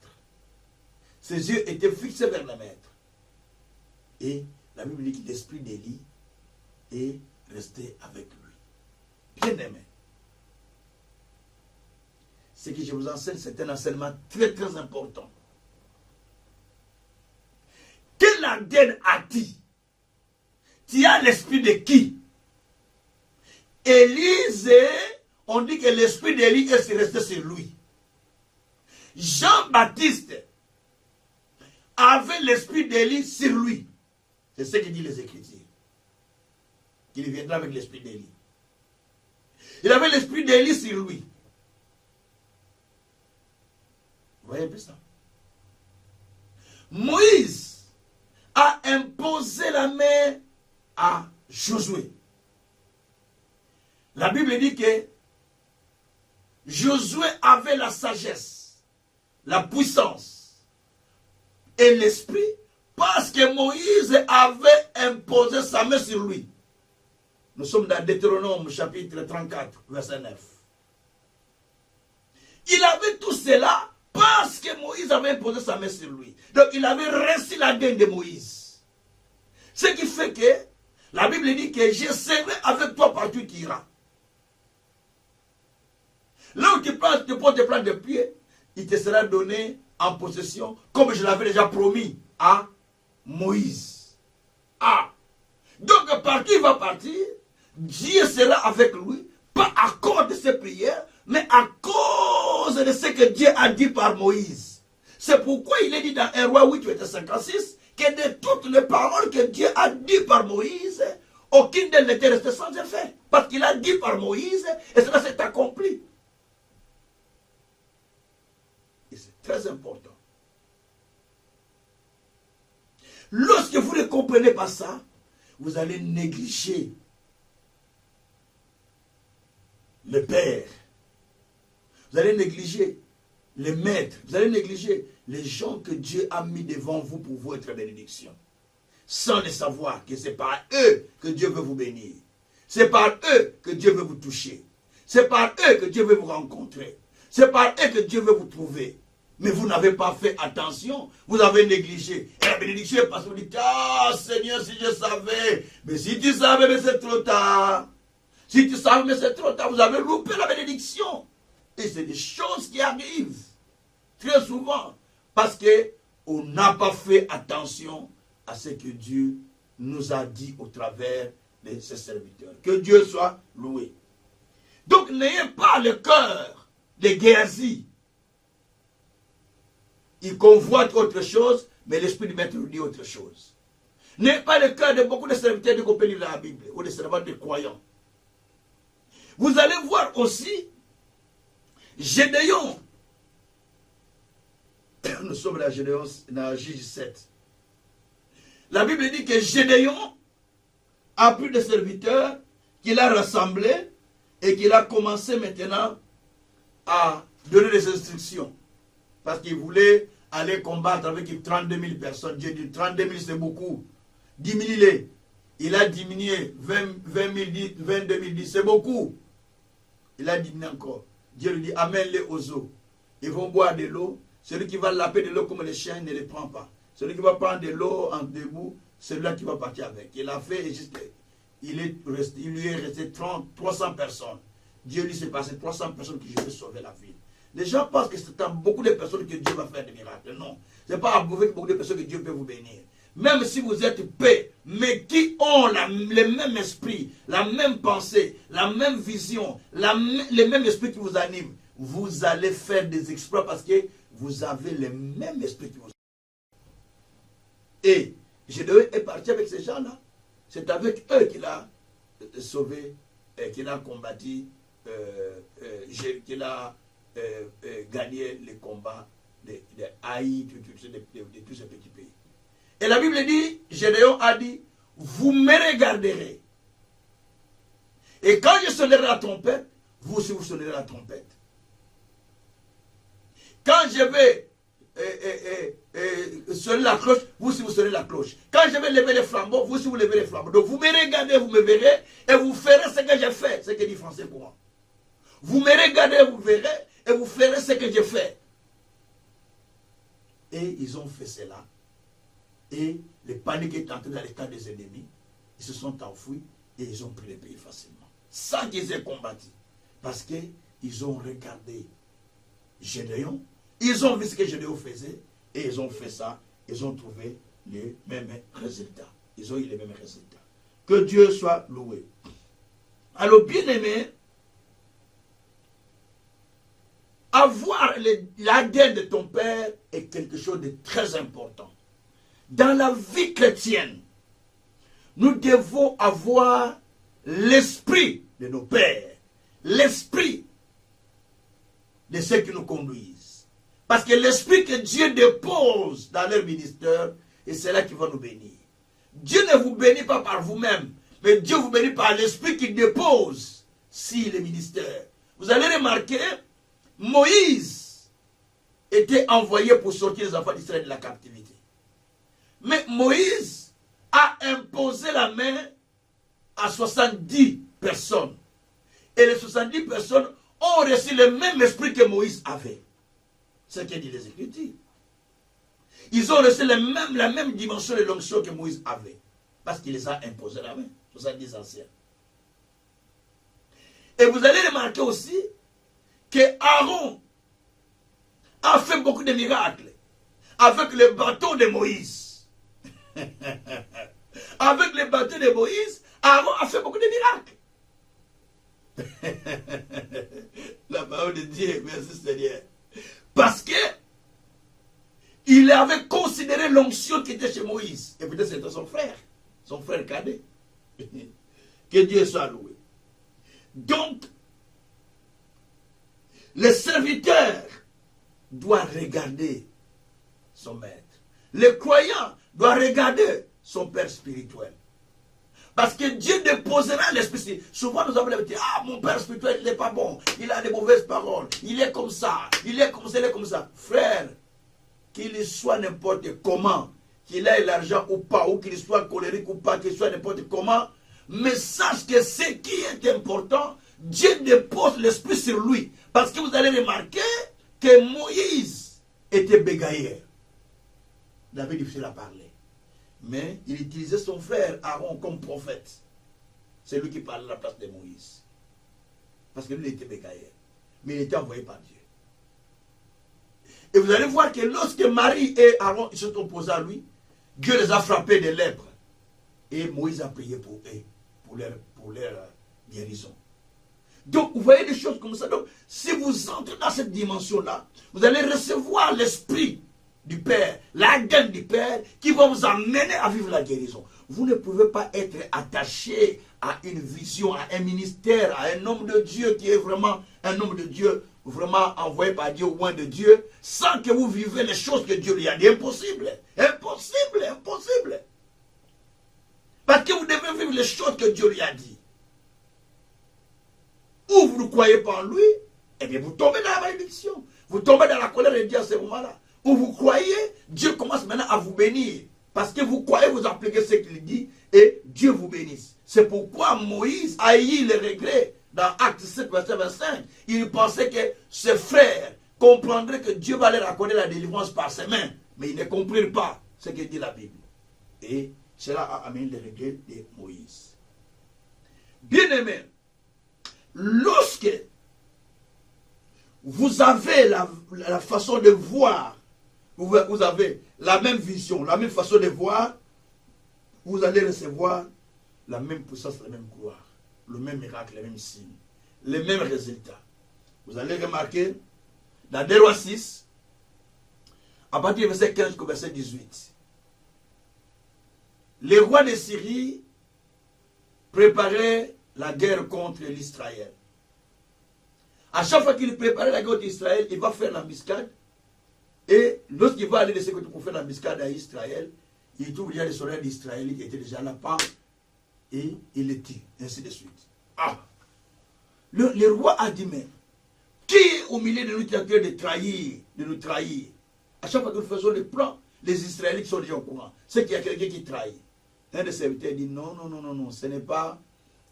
Ses yeux étaient fixés vers le maître. Et la Bible dit que l'esprit d'Élie est resté avec lui. Bien aimé. Ce que je vous enseigne, c'est un enseignement très très important. Quel ADN as-tu? Tu as l'esprit de qui? Élisée, on dit que l'esprit d'Élie est resté sur lui. Jean-Baptiste, avait l'esprit d'Élie sur lui. C'est ce que dit les Écritures. Qu'il viendra avec l'esprit d'Élie. Il avait l'esprit d'Élie sur lui. Vous voyez un peu ça? Moïse a imposé la main à Josué. La Bible dit que Josué avait la sagesse, la puissance et l'esprit parce que Moïse avait imposé sa main sur lui. Nous sommes dans Deutéronome chapitre 34, verset 9. Il avait tout cela parce que Moïse avait imposé sa main sur lui. Donc il avait reçu la gaine de Moïse. Ce qui fait que la Bible dit que je serai avec toi partout où tu iras. Là où tu poses tes plans de pied, il te sera donné en possession, comme je l'avais déjà promis à Moïse. Ah! Donc partout il va partir, Dieu sera avec lui, pas à cause de ses prières, mais à cause de ce que Dieu a dit par Moïse. C'est pourquoi il est dit dans 1 Roi 8, verset 56, que de toutes les paroles que Dieu a dit par Moïse, aucune d'elles n'était restée sans effet. Parce qu'il a dit par Moïse, et cela s'est accompli. Et c'est très important. Lorsque vous ne comprenez pas ça, vous allez négliger le Père. Vous allez négliger les maîtres. Vous allez négliger les gens que Dieu a mis devant vous pour votre bénédiction. Sans le savoir que c'est par eux que Dieu veut vous bénir. C'est par eux que Dieu veut vous toucher. C'est par eux que Dieu veut vous rencontrer. C'est par eux que Dieu veut vous trouver. Mais vous n'avez pas fait attention. Vous avez négligé. Et la bénédiction est parce que vous dites, ah Seigneur, si je savais. Mais si tu savais, mais c'est trop tard. Si tu savais, mais c'est trop tard. Vous avez loupé la bénédiction. Et c'est des choses qui arrivent. Très souvent. Parce qu'on n'a pas fait attention à ce que Dieu nous a dit au travers de ses serviteurs. Que Dieu soit loué. Donc n'ayez pas le cœur de Géasi. Il convoite autre chose, mais l'esprit du maître nous dit autre chose. N'ayez pas le cœur de beaucoup de serviteurs de compagnie de la Bible, ou de serviteurs de croyants. Vous allez voir aussi Gédéon. Nous sommes dans Gédéon, dans Juge 7. La Bible dit que Gédéon a pris des serviteurs qu'il a rassemblés et qu'il a commencé maintenant à donner des instructions. Parce qu'il voulait aller combattre avec 32 000 personnes. Dieu dit 32 000 c'est beaucoup. Diminuez-les. Il a diminué 22 000 dit c'est beaucoup. Il a diminué encore. Dieu lui dit amène-les aux eaux. Ils vont boire de l'eau. Celui qui va laper de l'eau comme les chiens ne les prend pas. Celui qui va prendre de l'eau en debout, c'est celui-là qui va partir avec. Il a fait, il lui est resté 300 personnes. Dieu lui s'est passé 300 personnes qui je vais sauver la ville. Les gens pensent que c'est à beaucoup de personnes que Dieu va faire des miracles. Non. Ce n'est pas à beaucoup de personnes que Dieu peut vous bénir. Même si vous êtes paix, mais qui ont le même esprit, la même pensée, la même vision, le même esprit qui vous anime, vous allez faire des exploits parce que vous avez le même esprit qui vous anime. Et Gédéon est parti avec ces gens-là. C'est avec eux qu'il a sauvé, qu'il a combattu, qu'il a gagné les combats de Haï, de tous ces petits pays. Et la Bible dit, Gédéon a dit, vous me regarderez. Et quand je sonnerai la trompette, vous aussi vous sonnerez la trompette. Quand je vais sonner la cloche, vous aussi vous sonnez la cloche. Quand je vais lever les flambeaux, vous aussi vous levez les flambeaux. Donc vous me regardez, vous me verrez, et vous ferez ce que j'ai fait. Ce que dit Français pour moi. Vous me regardez, vous verrez, et vous ferez ce que j'ai fait. Et ils ont fait cela. Et les paniques est entrée dans les camps des ennemis. Ils se sont enfuis et ils ont pris le pays facilement. Sans qu'ils aient combattu. Parce qu'ils ont regardé Gédéon. Ils ont vu ce que Gédéon faisait. Et ils ont fait ça. Ils ont trouvé les mêmes résultats. Ils ont eu les mêmes résultats. Que Dieu soit loué. Alors, bien aimé, avoir l'ADN de ton père est quelque chose de très important. dans la vie chrétienne, nous devons avoir l'esprit de nos pères, l'esprit de ceux qui nous conduisent. Parce que l'esprit que Dieu dépose dans leur ministère, et c'est là qu'il va nous bénir. Dieu ne vous bénit pas par vous-même, mais Dieu vous bénit par l'esprit qu'il dépose sur le ministère. Vous allez remarquer, Moïse était envoyé pour sortir les enfants d'Israël de la captivité. Mais Moïse a imposé la main à 70 personnes. Et les 70 personnes ont reçu le même esprit que Moïse avait. C'est ce que dit les Écritures. Ils ont reçu la même dimension de l'onction que Moïse avait. Parce qu'il les a imposé la main. 70 anciens. Et vous allez remarquer aussi que Aaron a fait beaucoup de miracles avec le bâton de Moïse. Avec le bâton de Moïse, Aaron a fait beaucoup de miracles. La parole de Dieu, merci Seigneur. Parce que il avait considéré l'onction qui était chez Moïse. Et peut-être c'était son frère cadet. Que Dieu soit loué. Donc, le serviteur doit regarder son maître. Le croyant doit regarder son père spirituel. Parce que Dieu déposera l'esprit. Souvent nous avons l'habitude, ah, mon père spirituel, il n'est pas bon. Il a des mauvaises paroles. Il est comme ça. Il est comme ça, il est comme ça. Frère, qu'il soit n'importe comment, qu'il ait l'argent ou pas, ou qu'il soit colérique ou pas, qu'il soit n'importe comment, mais sache que ce qui est important, Dieu dépose l'esprit sur lui. Parce que vous allez remarquer que Moïse était bégailleur. Il avait difficile à parler. Mais il utilisait son frère Aaron comme prophète. C'est lui qui parlait à la place de Moïse. Parce que lui, il était bégailleur. Mais il était envoyé par Dieu. Et vous allez voir que lorsque Marie et Aaron se sont opposés à lui, Dieu les a frappés de lèpre. Et Moïse a prié pour eux, pour leur guérison. Donc, vous voyez des choses comme ça. Donc, si vous entrez dans cette dimension-là, vous allez recevoir l'esprit du Père, la gaine du Père, qui va vous amener à vivre la guérison. Vous ne pouvez pas être attaché à une vision, à un ministère, à un homme de Dieu qui est vraiment un homme de Dieu, vraiment envoyé par Dieu ou loin de Dieu, sans que vous vivez les choses que Dieu lui a dit. Impossible. Impossible, impossible. Parce que vous devez vivre les choses que Dieu lui a dit. Ou vous ne croyez pas en lui, eh bien vous tombez dans la malédiction. Vous tombez dans la colère de Dieu à ce moment-là. Ou vous croyez, Dieu commence maintenant à vous bénir. Parce que vous croyez, vous appliquez ce qu'il dit, et Dieu vous bénisse. C'est pourquoi Moïse a eu le regret dans Acte 7, verset 25. Il pensait que ses frères comprendraient que Dieu va leur accorder la délivrance par ses mains. Mais ils ne comprirent pas ce que dit la Bible. Et cela a amené le regret de Moïse. Bien-aimés, lorsque vous avez la façon de voir, vous avez la même vision, la même façon de voir, vous allez recevoir la même puissance, la même gloire, le même miracle, les mêmes signes, les mêmes résultats. Vous allez remarquer, dans 2 Rois 6, à partir du verset 15 au verset 18, les rois de Syrie préparaient la guerre contre l'Israël. À chaque fois qu'il préparait la guerre contre Israël, il va faire l'embuscade. Et lorsqu'il va aller de ce côté pour faire l'embuscade à Israël, il trouve déjà les soldats d'Israël qui étaient déjà là-bas et il les tue, ainsi de suite. Ah! Le roi a dit, mais qui est au milieu de nous qui est en train de nous trahir? À chaque fois que nous faisons le plan, les Israélites sont déjà au courant. C'est qu'il y a quelqu'un qui trahit. Un des serviteurs dit, non, ce n'est pas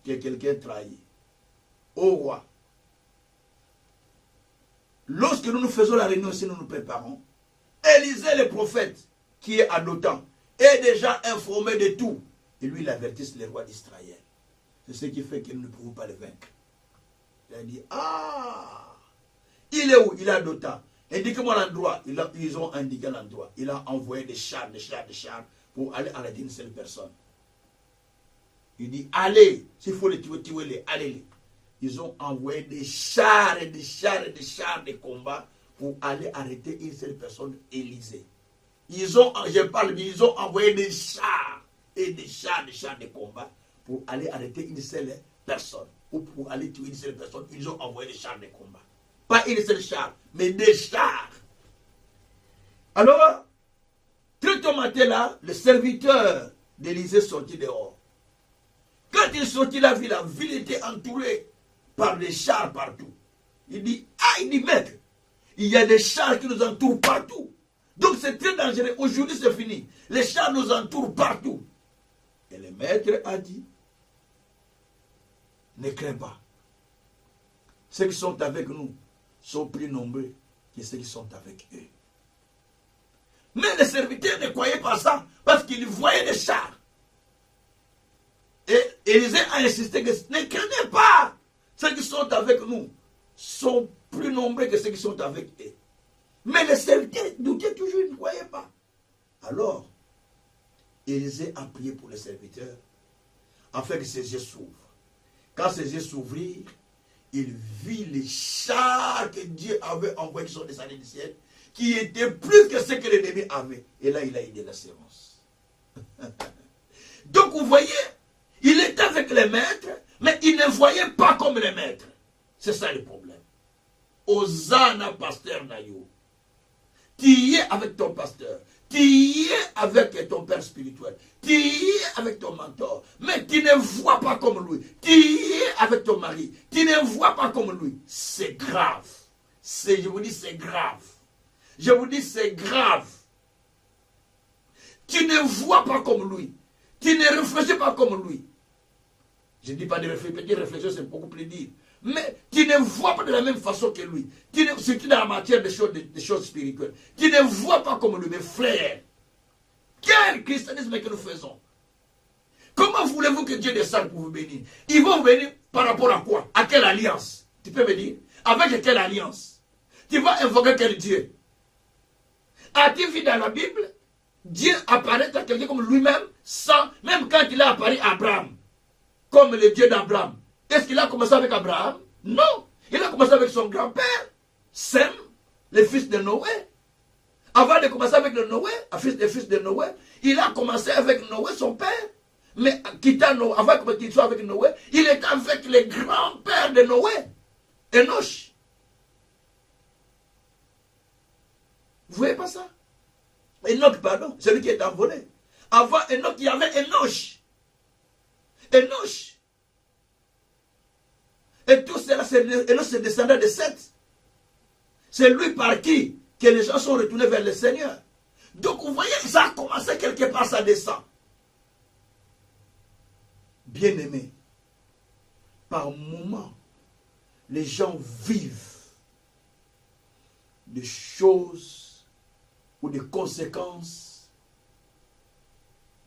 que quelqu'un trahit. Ô roi, lorsque nous faisons la réunion ici, nous nous préparons, Élisée le prophète, qui est à Dothan, est déjà informé de tout. Et lui, il avertisse les rois d'Israël. C'est ce qui fait que nous ne pouvons pas le vaincre. Il a dit, ah, il est où? Il est à Dothan. Indiquez-moi l'endroit. Ils ont indiqué l'endroit. Il a envoyé des chars pour aller arrêter une seule personne. Il dit, allez, s'il faut les tuer, tuez-les, allez-les. Ils ont envoyé des chars et des chars et des chars de combat pour aller arrêter une seule personne, Élisée. ils ont envoyé des chars et des chars de combat pour aller arrêter une seule personne ou pour aller tuer une seule personne. Ils ont envoyé des chars de combat. Pas une seule char, mais des chars. Alors, très tôt matin là, le serviteur d'Élysée sortit dehors. Quand il sortit la ville était entourée par des chars partout. Il dit, maître, il y a des chars qui nous entourent partout. Donc c'est très dangereux. Aujourd'hui c'est fini. Les chars nous entourent partout. Et le maître a dit, ne crains pas. Ceux qui sont avec nous sont plus nombreux que ceux qui sont avec eux. Mais les serviteurs ne croyaient pas ça parce qu'ils voyaient les chars. Et Élisée a insisté que ne craignez pas. Ceux qui sont avec nous sont plus nombreux que ceux qui sont avec eux. Mais les serviteurs doutaient toujours, ils ne croyaient pas. Alors, Élisée a prié pour les serviteurs afin que ses yeux s'ouvrent. Quand ses yeux s'ouvrirent, il vit les chars que Dieu avait envoyés qui sont descendus du ciel, qui étaient plus que ce que l'ennemi avait. Et là, il a eu de l'assurance. Donc, vous voyez, il était avec les maîtres, mais il ne voyait pas comme les maîtres. C'est ça le problème. Hosanna, pasteur Nayo. Tu y es avec ton pasteur. Tu y es avec ton père spirituel. Tu y es avec ton mentor. Mais tu ne vois pas comme lui. Tu y es avec ton mari. Tu ne vois pas comme lui. C'est grave. Je vous dis, c'est grave. Je vous dis, c'est grave. Tu ne vois pas comme lui. Tu ne réfléchis pas comme lui. Je ne dis pas de réfléchir, petite réflexion, c'est beaucoup plus dire. Mais tu ne vois pas de la même façon que lui. Surtout dans la matière des choses spirituelles. Tu ne vois pas comme lui, mes frères. Quel christianisme que nous faisons? Comment voulez-vous que Dieu descende pour vous bénir? Il va vous bénir par rapport à quoi? À quelle alliance? Tu peux me dire? Avec quelle alliance? Tu vas invoquer quel Dieu? As-tu vu dans la Bible Dieu apparaît à quelqu'un comme lui-même, même quand il a apparu à Abraham, comme le Dieu d'Abraham? Est-ce qu'il a commencé avec Abraham? Non. Il a commencé avec son grand-père, Sem, le fils de Noé. Avant de commencer avec le fils de Noé, il a commencé avec Noé, son père. Mais quittant Noé, avant qu'il soit avec Noé, il est avec le grand-père de Noé, Enoch. Vous voyez pas ça? Enoch, pardon, celui qui est envolé. Avant Enoch, il y avait Enoch. Enoch. Et tout cela, Enoch se descendait de Seth. C'est lui par qui que les gens sont retournés vers le Seigneur. Donc vous voyez, ça a commencé quelque part, ça descend. Bien-aimés, par moments, les gens vivent des choses ou des conséquences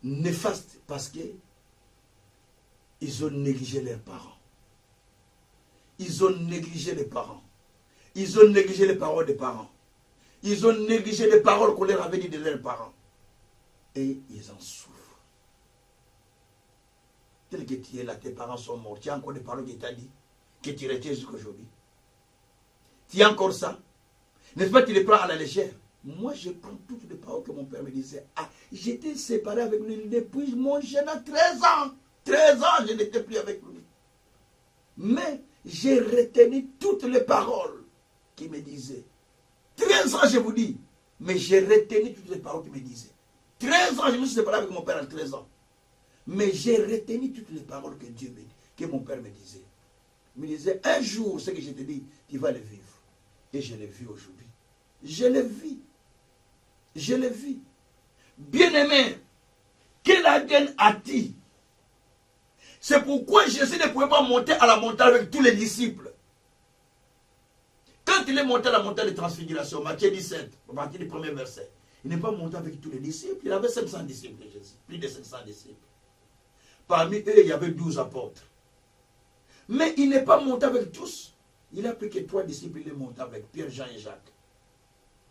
néfastes parce qu'ils ont négligé leurs parents. Ils ont négligé les parents. Ils ont négligé les paroles des parents. Ils ont négligé les paroles qu'on leur avait dit de leurs parents. Et ils en souffrent. Tel que tu es là, tes parents sont morts. Tu as encore des paroles qui t'ont dit, que tu retiens jusqu'aujourd'hui. Tu as encore ça. N'est-ce pas, tu les prends à la légère? Moi, je prends toutes les paroles que mon père me disait. Ah, j'étais séparé avec lui depuis mon jeune âge, 13 ans. 13 ans, je n'étais plus avec lui. Mais j'ai retenu toutes les paroles qu'il me disait. 13 ans, je vous dis. Mais j'ai retenu toutes les paroles qu'il me disait. 13 ans, je me suis séparé avec mon père à 13 ans. Mais j'ai retenu toutes les paroles que mon père me disait. Il me disait, un jour, ce que je te dis, tu vas le vivre. Et je l'ai vu aujourd'hui. Je le vis. Je le vis. Bien-aimé, quel ADN a-t-il? C'est pourquoi Jésus ne pouvait pas monter à la montagne avec tous les disciples. Quand il est monté à la montagne de transfiguration, Matthieu 17, à partir du premier verset, il n'est pas monté avec tous les disciples. Il avait 700 disciples de Jésus, plus de 700 disciples. Parmi eux, il y avait 12 apôtres. Mais il n'est pas monté avec tous. Il a pris que 3 disciples, il est monté avec Pierre, Jean et Jacques.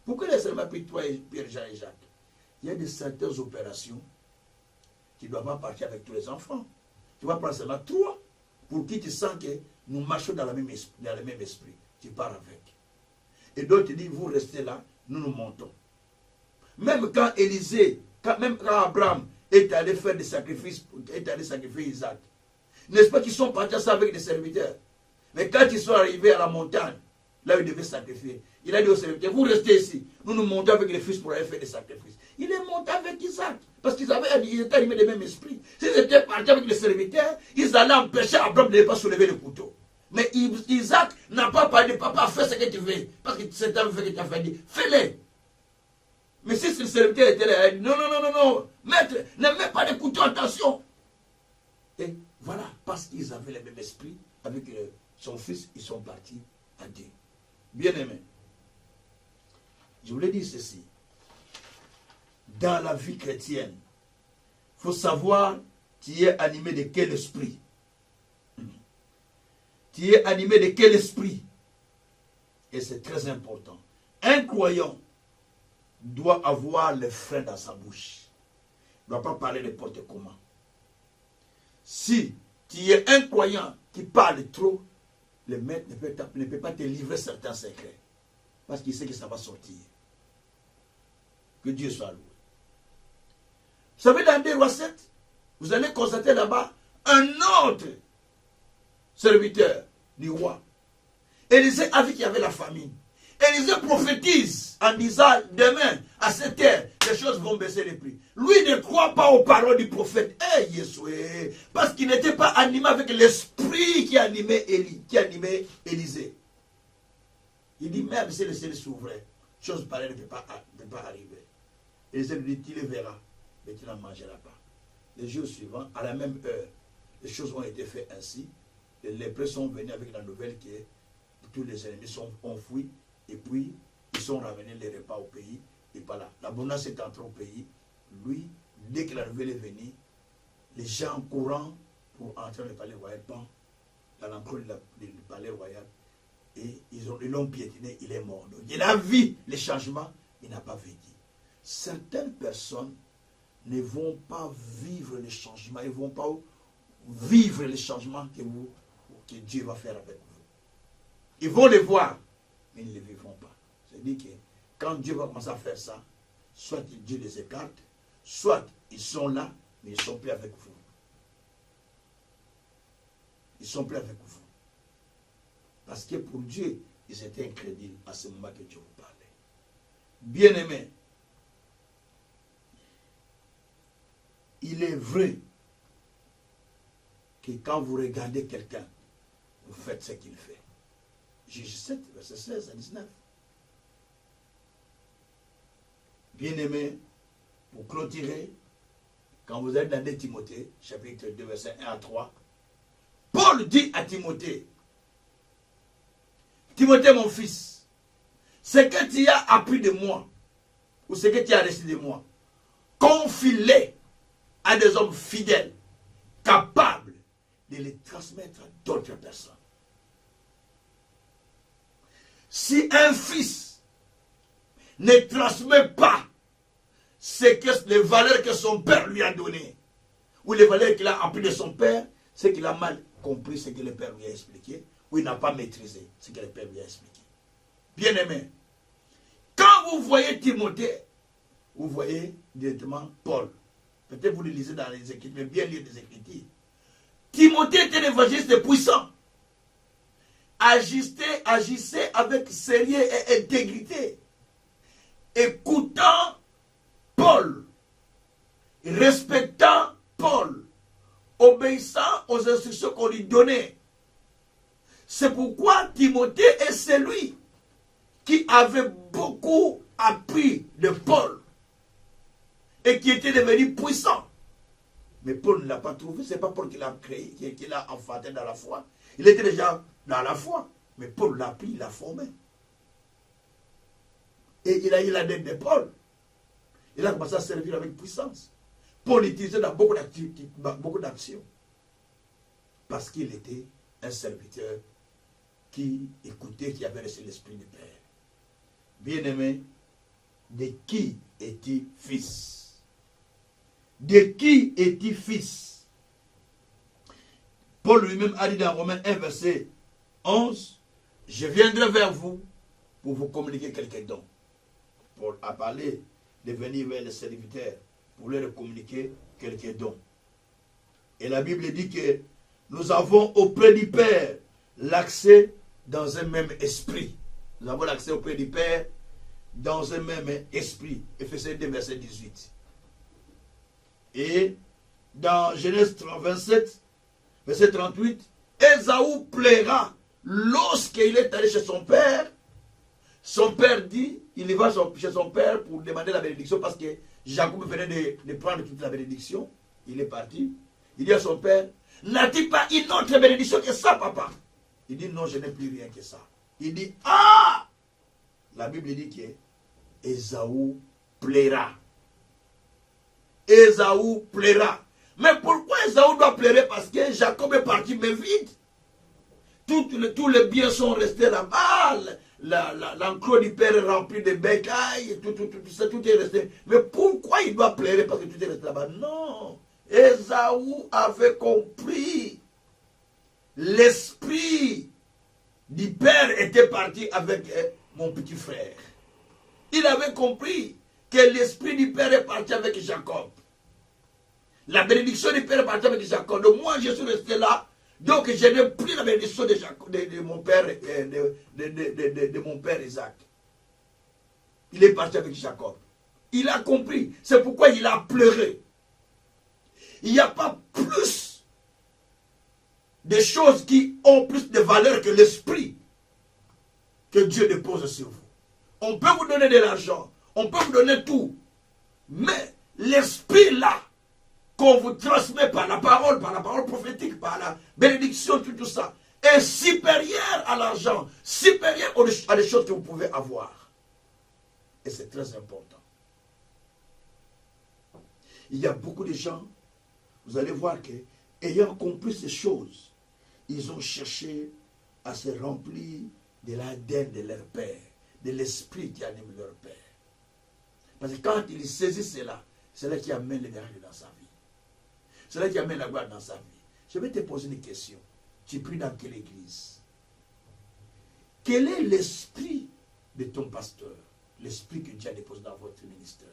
Pourquoi il a seulement pris 3 Pierre, Jean et Jacques? Il y a certaines opérations qui ne doivent pas partir avec tous les enfants. Tu vas prendre seulement 3 pour qui tu sens que nous marchons dans le même esprit. Tu pars avec. Et d'autres te disent, vous restez là, nous nous montons. Même quand Élisée, même quand Abraham est allé faire des sacrifices, est allé sacrifier Isaac, n'est-ce pas qu'ils sont partis avec des serviteurs? Mais quand ils sont arrivés à la montagne, là où ils devaient sacrifier, il a dit aux serviteurs, vous restez ici, nous montons avec les fils pour aller faire des sacrifices. Il est monté avec Isaac, parce qu'ils étaient animés du même esprit. S'ils étaient partis avec les serviteurs, ils allaient empêcher Abraham de ne pas soulever le couteau. Mais Isaac n'a pas parlé de papa, fais ce que tu veux, parce que c'est un fait que tu as fait, dit, fais-le. Mais si le serviteur était là, il dit, non, maître, ne mets pas de couteau, attention. Et voilà, parce qu'ils avaient le même esprit, avec son fils, ils sont partis à Dieu. Bien-aimé, je voulais dire ceci. Dans la vie chrétienne, il faut savoir tu es animé de quel esprit. Tu es animé de quel esprit. Et c'est très important. Un croyant doit avoir le frein dans sa bouche. Il ne doit pas parler n'importe comment. Si tu es un croyant qui parle trop, le maître ne peut pas te livrer certains secrets. Parce qu'il sait que ça va sortir. Que Dieu soit loué. Vous savez, dans 2 Rois 7, vous allez constater là-bas un autre serviteur du roi. Élisée a vu qu'il y avait la famine. Élisée prophétise en disant, demain, à cette heure, les choses vont baisser les prix. Lui ne croit pas aux paroles du prophète. Parce qu'il n'était pas animé avec l'esprit qui animait Élisée. Il dit, même si le ciel s'ouvrait, chose pareille ne peut pas arriver. Élisée lui dit, tu le verras, mais tu n'en mangeras pas. Les jours suivants, à la même heure, les choses ont été faites ainsi. Les lépreux sont venus avec la nouvelle que tous les ennemis sont enfouis. Et puis, ils sont ramenés les repas au pays. Et voilà, l'abondance est entrée au pays. Lui, dès que la nouvelle est venue, les gens courant pour entrer dans le palais royal, dans l'entrée du palais royal, et ils l'ont piétiné, il est mort. Donc, il a vu les changements, il n'a pas vécu. Certaines personnes ne vont pas vivre les changements, ils ne vont pas vivre les changements que Dieu va faire avec vous. Ils vont les voir, mais ils ne les vivront pas. C'est-à-dire que quand Dieu va commencer à faire ça, soit Dieu les écarte, soit ils sont là, mais ils ne sont plus avec vous. Ils ne sont plus avec vous. Parce que pour Dieu, ils étaient incrédules à ce moment que Dieu vous parlait. Bien-aimés, il est vrai que quand vous regardez quelqu'un, vous faites ce qu'il fait. Juge 7, verset 16 à 19. Bien-aimés, pour clôturer, quand vous êtes dans 2 Timothée, chapitre 2, verset 1 à 3, Paul dit à Timothée, Timothée, mon fils, ce que tu as appris de moi, ou ce que tu as reçu de moi, confie-le à des hommes fidèles, capables de les transmettre à d'autres personnes. Si un fils ne transmet pas les valeurs que son père lui a données, ou les valeurs qu'il a apprises de son père, c'est qu'il a mal compris ce que le père lui a expliqué, ou il n'a pas maîtrisé ce que le père lui a expliqué. Bien-aimé, quand vous voyez Timothée, vous voyez directement Paul. Peut-être vous le lisez dans les Écritures, mais bien lire les Écritures. Timothée était un évangéliste puissant. Agissait avec sérieux et intégrité. Écoutant Paul. Respectant Paul. Obéissant aux instructions qu'on lui donnait. C'est pourquoi Timothée est celui qui avait beaucoup appris de Paul et qui était devenu puissant. Mais Paul ne l'a pas trouvé, ce n'est pas Paul qui l'a créé, qui l'a enfanté dans la foi. Il était déjà dans la foi, mais Paul l'a pris, il l'a formé. Et il a eu la dette de Paul. Il a commencé à servir avec puissance. Paul l'utilisait dans beaucoup d'actions. Parce qu'il était un serviteur qui écoutait, qui avait reçu l'esprit du Père. Bien-aimé, de qui es-tu fils? De qui es-tu fils? Paul lui-même a dit dans Romains 1, verset 11, je viendrai vers vous pour vous communiquer quelques dons. Paul a parlé de venir vers les serviteurs pour leur communiquer quelques dons. Et la Bible dit que nous avons auprès du Père l'accès dans un même esprit. Nous avons l'accès auprès du Père dans un même esprit. Éphésiens 2, verset 18. Et dans Genèse 27, verset 38, Ésaü pleura lorsqu'il est allé chez son père. Son père dit, il va chez son père pour demander la bénédiction parce que Jacob venait de prendre toute la bénédiction. Il est parti. Il dit à son père, n'as-tu pas une autre bénédiction que ça, papa? Il dit, non, je n'ai plus rien que ça. Il dit, ah! La Bible dit que Ésaü plaira. Ésaü plaira. Mais pourquoi Ésaü doit pleurer? Parce que Jacob est parti, mais vite. Tous les biens sont restés là-bas. L'enclos du père est rempli de bécailles. Tout est resté. Mais pourquoi il doit pleurer? Parce que tout est resté là-bas. Non. Ésaü avait compris. L'esprit du père était parti avec mon petit frère. Il avait compris que l'esprit du père est parti avec Jacob. La bénédiction du père est partie avec Jacob. Donc moi je suis resté là. Donc je n'ai plus la bénédiction de mon père, de mon père Isaac. Il est parti avec Jacob. Il a compris. C'est pourquoi il a pleuré. Il n'y a pas plus de choses qui ont plus de valeur que l'esprit que Dieu dépose sur vous. On peut vous donner de l'argent. On peut vous donner tout. Mais l'esprit là, qu'on vous transmet par la parole prophétique, par la bénédiction, tout ça, est supérieur à l'argent, supérieur à des choses que vous pouvez avoir. Et c'est très important. Il y a beaucoup de gens, vous allez voir que, ayant compris ces choses, ils ont cherché à se remplir de l'ADN de leur père, de l'esprit qui anime leur père. Parce que quand ils saisissent cela, c'est là qui amène le miracle dans sa vie. C'est là qui amène la gloire dans sa vie. Je vais te poser une question. Tu pries dans quelle église? Quel est l'esprit de ton pasteur? L'esprit que Dieu a déposé dans votre ministère.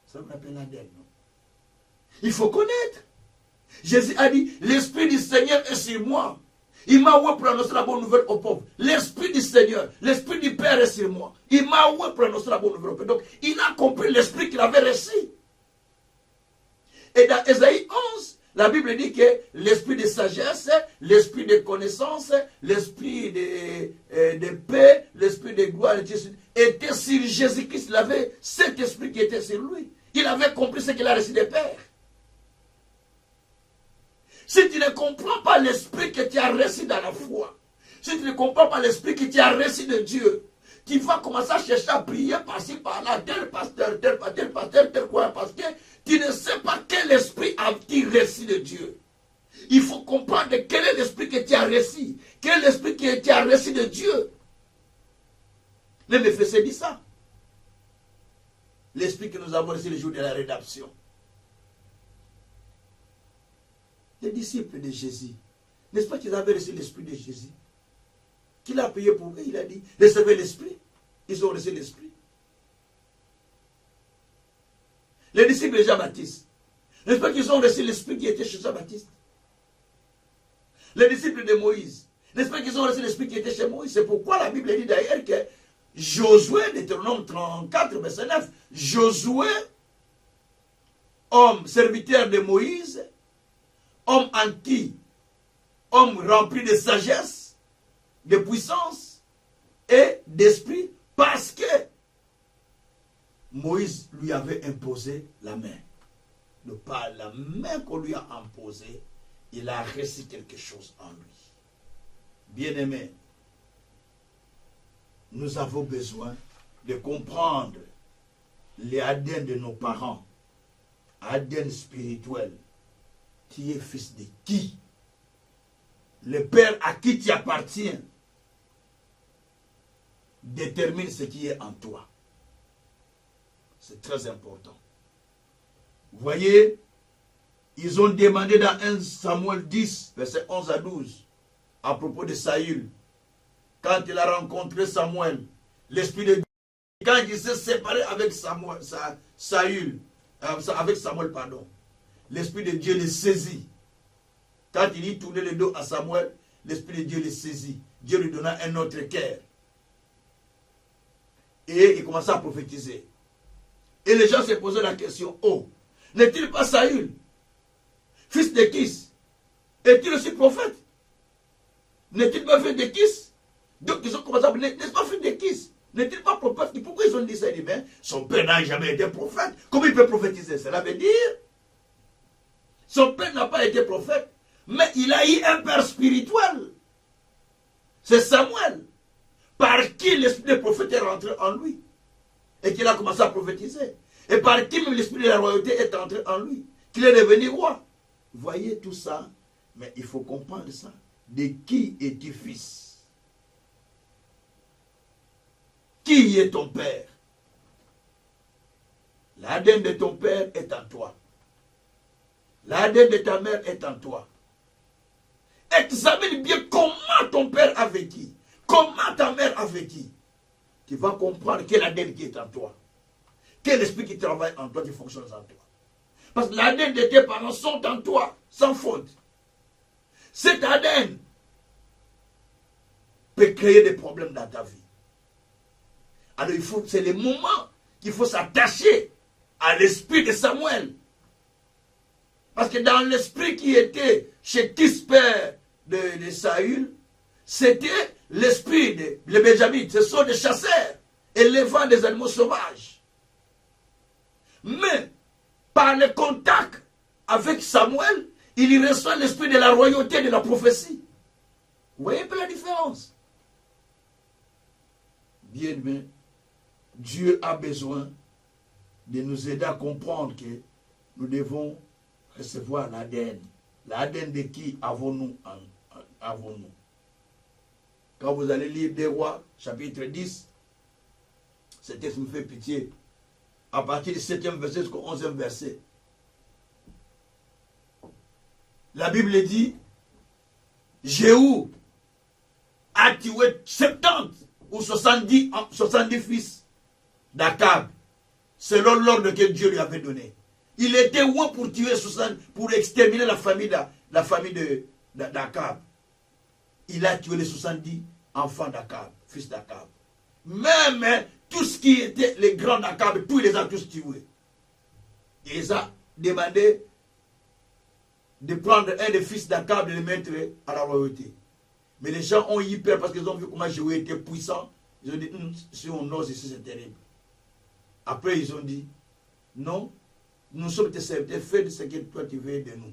Ça vous appelle l'ADN, non? Il faut connaître. Jésus a dit, l'esprit du Seigneur est sur moi. Il m'a oué pour annoncer la bonne nouvelle aux pauvres. L'esprit du Seigneur, l'esprit du Père est sur moi. Il m'a oué pour annoncer la bonne nouvelle aux pauvres. Donc, il a compris l'esprit qu'il avait reçu. Et dans Ésaïe 11, la Bible dit que l'esprit de sagesse, l'esprit de connaissance, l'esprit de paix, l'esprit de gloire était sur Jésus-Christ. Il avait cet esprit qui était sur lui. Il avait compris ce qu'il a reçu des pères. Si tu ne comprends pas l'esprit que tu as reçu dans la foi, si tu ne comprends pas l'esprit que tu as reçu de Dieu, tu vas commencer à chercher à prier par-ci, par-là, tel pasteur, tel quoi, parce que tu ne sais pas quel esprit as-tu reçu de Dieu. Il faut comprendre quel est l'esprit que tu as reçu, quel esprit que tu as reçu de Dieu. Même Éphésiens dit ça. L'esprit que nous avons reçu le jour de la rédemption. Les disciples de Jésus, n'est-ce pas qu'ils avaient reçu l'esprit de Jésus? Qu'il a payé pour eux, il a dit, recevez l'esprit. Ils ont reçu l'esprit. Les disciples de Jean-Baptiste, n'est-ce pas qu'ils ont reçu l'esprit qui était chez Jean-Baptiste? Les disciples de Moïse, n'est-ce pas qu'ils ont reçu l'esprit qui était chez Moïse? C'est pourquoi la Bible dit d'ailleurs que Josué, Deutéronome 34, verset 9, Josué, homme serviteur de Moïse, homme anti, homme rempli de sagesse, de puissance et d'esprit, parce que Moïse lui avait imposé la main. De par la main qu'on lui a imposée, il a reçu quelque chose en lui. Bien-aimés, nous avons besoin de comprendre les ADN de nos parents, ADN spirituel. Tu es fils de qui? Le père à qui tu appartiens détermine ce qui est en toi. C'est très important. Vous voyez, ils ont demandé dans 1 Samuel 10, verset 11 à 12, à propos de Saül. Quand il a rencontré Samuel, l'Esprit de Dieu Quand il s'est séparé avec avec Samuel, pardon, l'Esprit de Dieu le saisit. Quand il y tournait le dos à Samuel, l'Esprit de Dieu le saisit. Dieu lui donna un autre cœur. Et il commença à prophétiser. Et les gens se posaient la question, oh, n'est-il pas Saül, fils de Kis? Est-il aussi prophète? N'est-il pas fils de Kis? Donc ils ont commencé à dire, n'est-ce pas fils de Kis? N'est-il pas prophète? Pourquoi ils ont dit ça? Ils disent, mais son père n'a jamais été prophète. Comment il peut prophétiser? Cela veut dire, son père n'a pas été prophète, mais il a eu un père spirituel. C'est Samuel, par qui l'esprit de prophète est rentré en lui. Et qu'il a commencé à prophétiser. Et par qui même l'esprit de la royauté est entré en lui. Qu'il est devenu roi. Vous voyez tout ça, mais il faut comprendre ça. De qui es-tu fils? Qui est ton père? L'ADN de ton père est en toi. L'ADN de ta mère est en toi. Examine bien comment ton père a vécu. Comment ta mère a vécu. Tu vas comprendre quel ADN qui est en toi. Quel esprit qui travaille en toi, qui fonctionne en toi. Parce que l'ADN de tes parents sont en toi, sans faute. Cet ADN peut créer des problèmes dans ta vie. Alors c'est le moment qu'il faut s'attacher à l'esprit de Samuel. Parce que dans l'esprit qui était chez Kis, père de Saül, c'était l'esprit des Benjamites. Ce sont des chasseurs, élevant des animaux sauvages. Mais, par le contact avec Samuel, il y reçoit l'esprit de la royauté, de la prophétie. Vous voyez un peu la différence? Bien aimé, Dieu a besoin de nous aider à comprendre que nous devons recevoir l'ADN. L'ADN de qui avons-nous? Quand vous allez lire des Rois, chapitre 10, ce texte me fait pitié. À partir du 7e verset jusqu'au 11e verset. La Bible dit, Jéhu a tué 70 ou 70 fils d'Akab, selon l'ordre que Dieu lui avait donné. Il était roi pour tuer 60, pour exterminer la famille d'Akab. Il a tué les 70 enfants d'Akab, fils d'Akab. Même tout ce qui était les grands d'Akab, tous les a tous tués. Et ils ont demandé de prendre un des fils d'Akab et de le mettre à la royauté. Mais les gens ont eu peur parce qu'ils ont vu comment Jéhu était puissant. Ils ont dit, si on ose ici, c'est terrible. Après, ils ont dit, non, nous sommes tes serviteurs, fais de ce que toi tu veux de nous.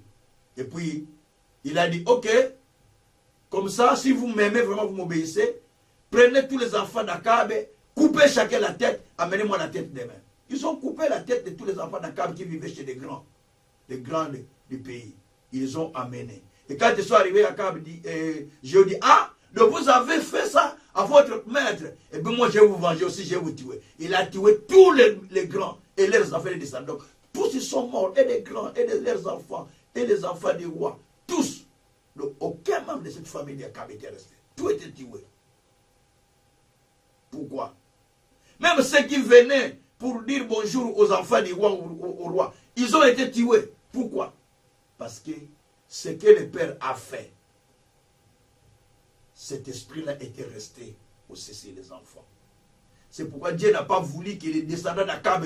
Et puis, il a dit, ok, comme ça, si vous m'aimez vraiment, vous m'obéissez, prenez tous les enfants d'Akab, coupez chacun la tête, amenez-moi la tête demain. Ils ont coupé la tête de tous les enfants d'Akab qui vivaient chez les grands du pays. Ils ont amené. Et quand ils sont arrivés, Akab dit, je dis, ah, donc vous avez fait ça à votre maître. Et bien moi, je vais vous venger aussi, je vais vous tuer. Il a tué tous les grands et leurs enfants et les descendants. Tous ils sont morts, et les grands, et leurs enfants, et les enfants des rois. Tous. Donc aucun membre de cette famille d'Akab était resté. Tout était tué. Pourquoi? Même ceux qui venaient pour dire bonjour aux enfants du roi ou au roi, ils ont été tués. Pourquoi? Parce que ce que le Père a fait, cet esprit-là était resté au cesser les enfants. C'est pourquoi Dieu n'a pas voulu que les descendants d'Akab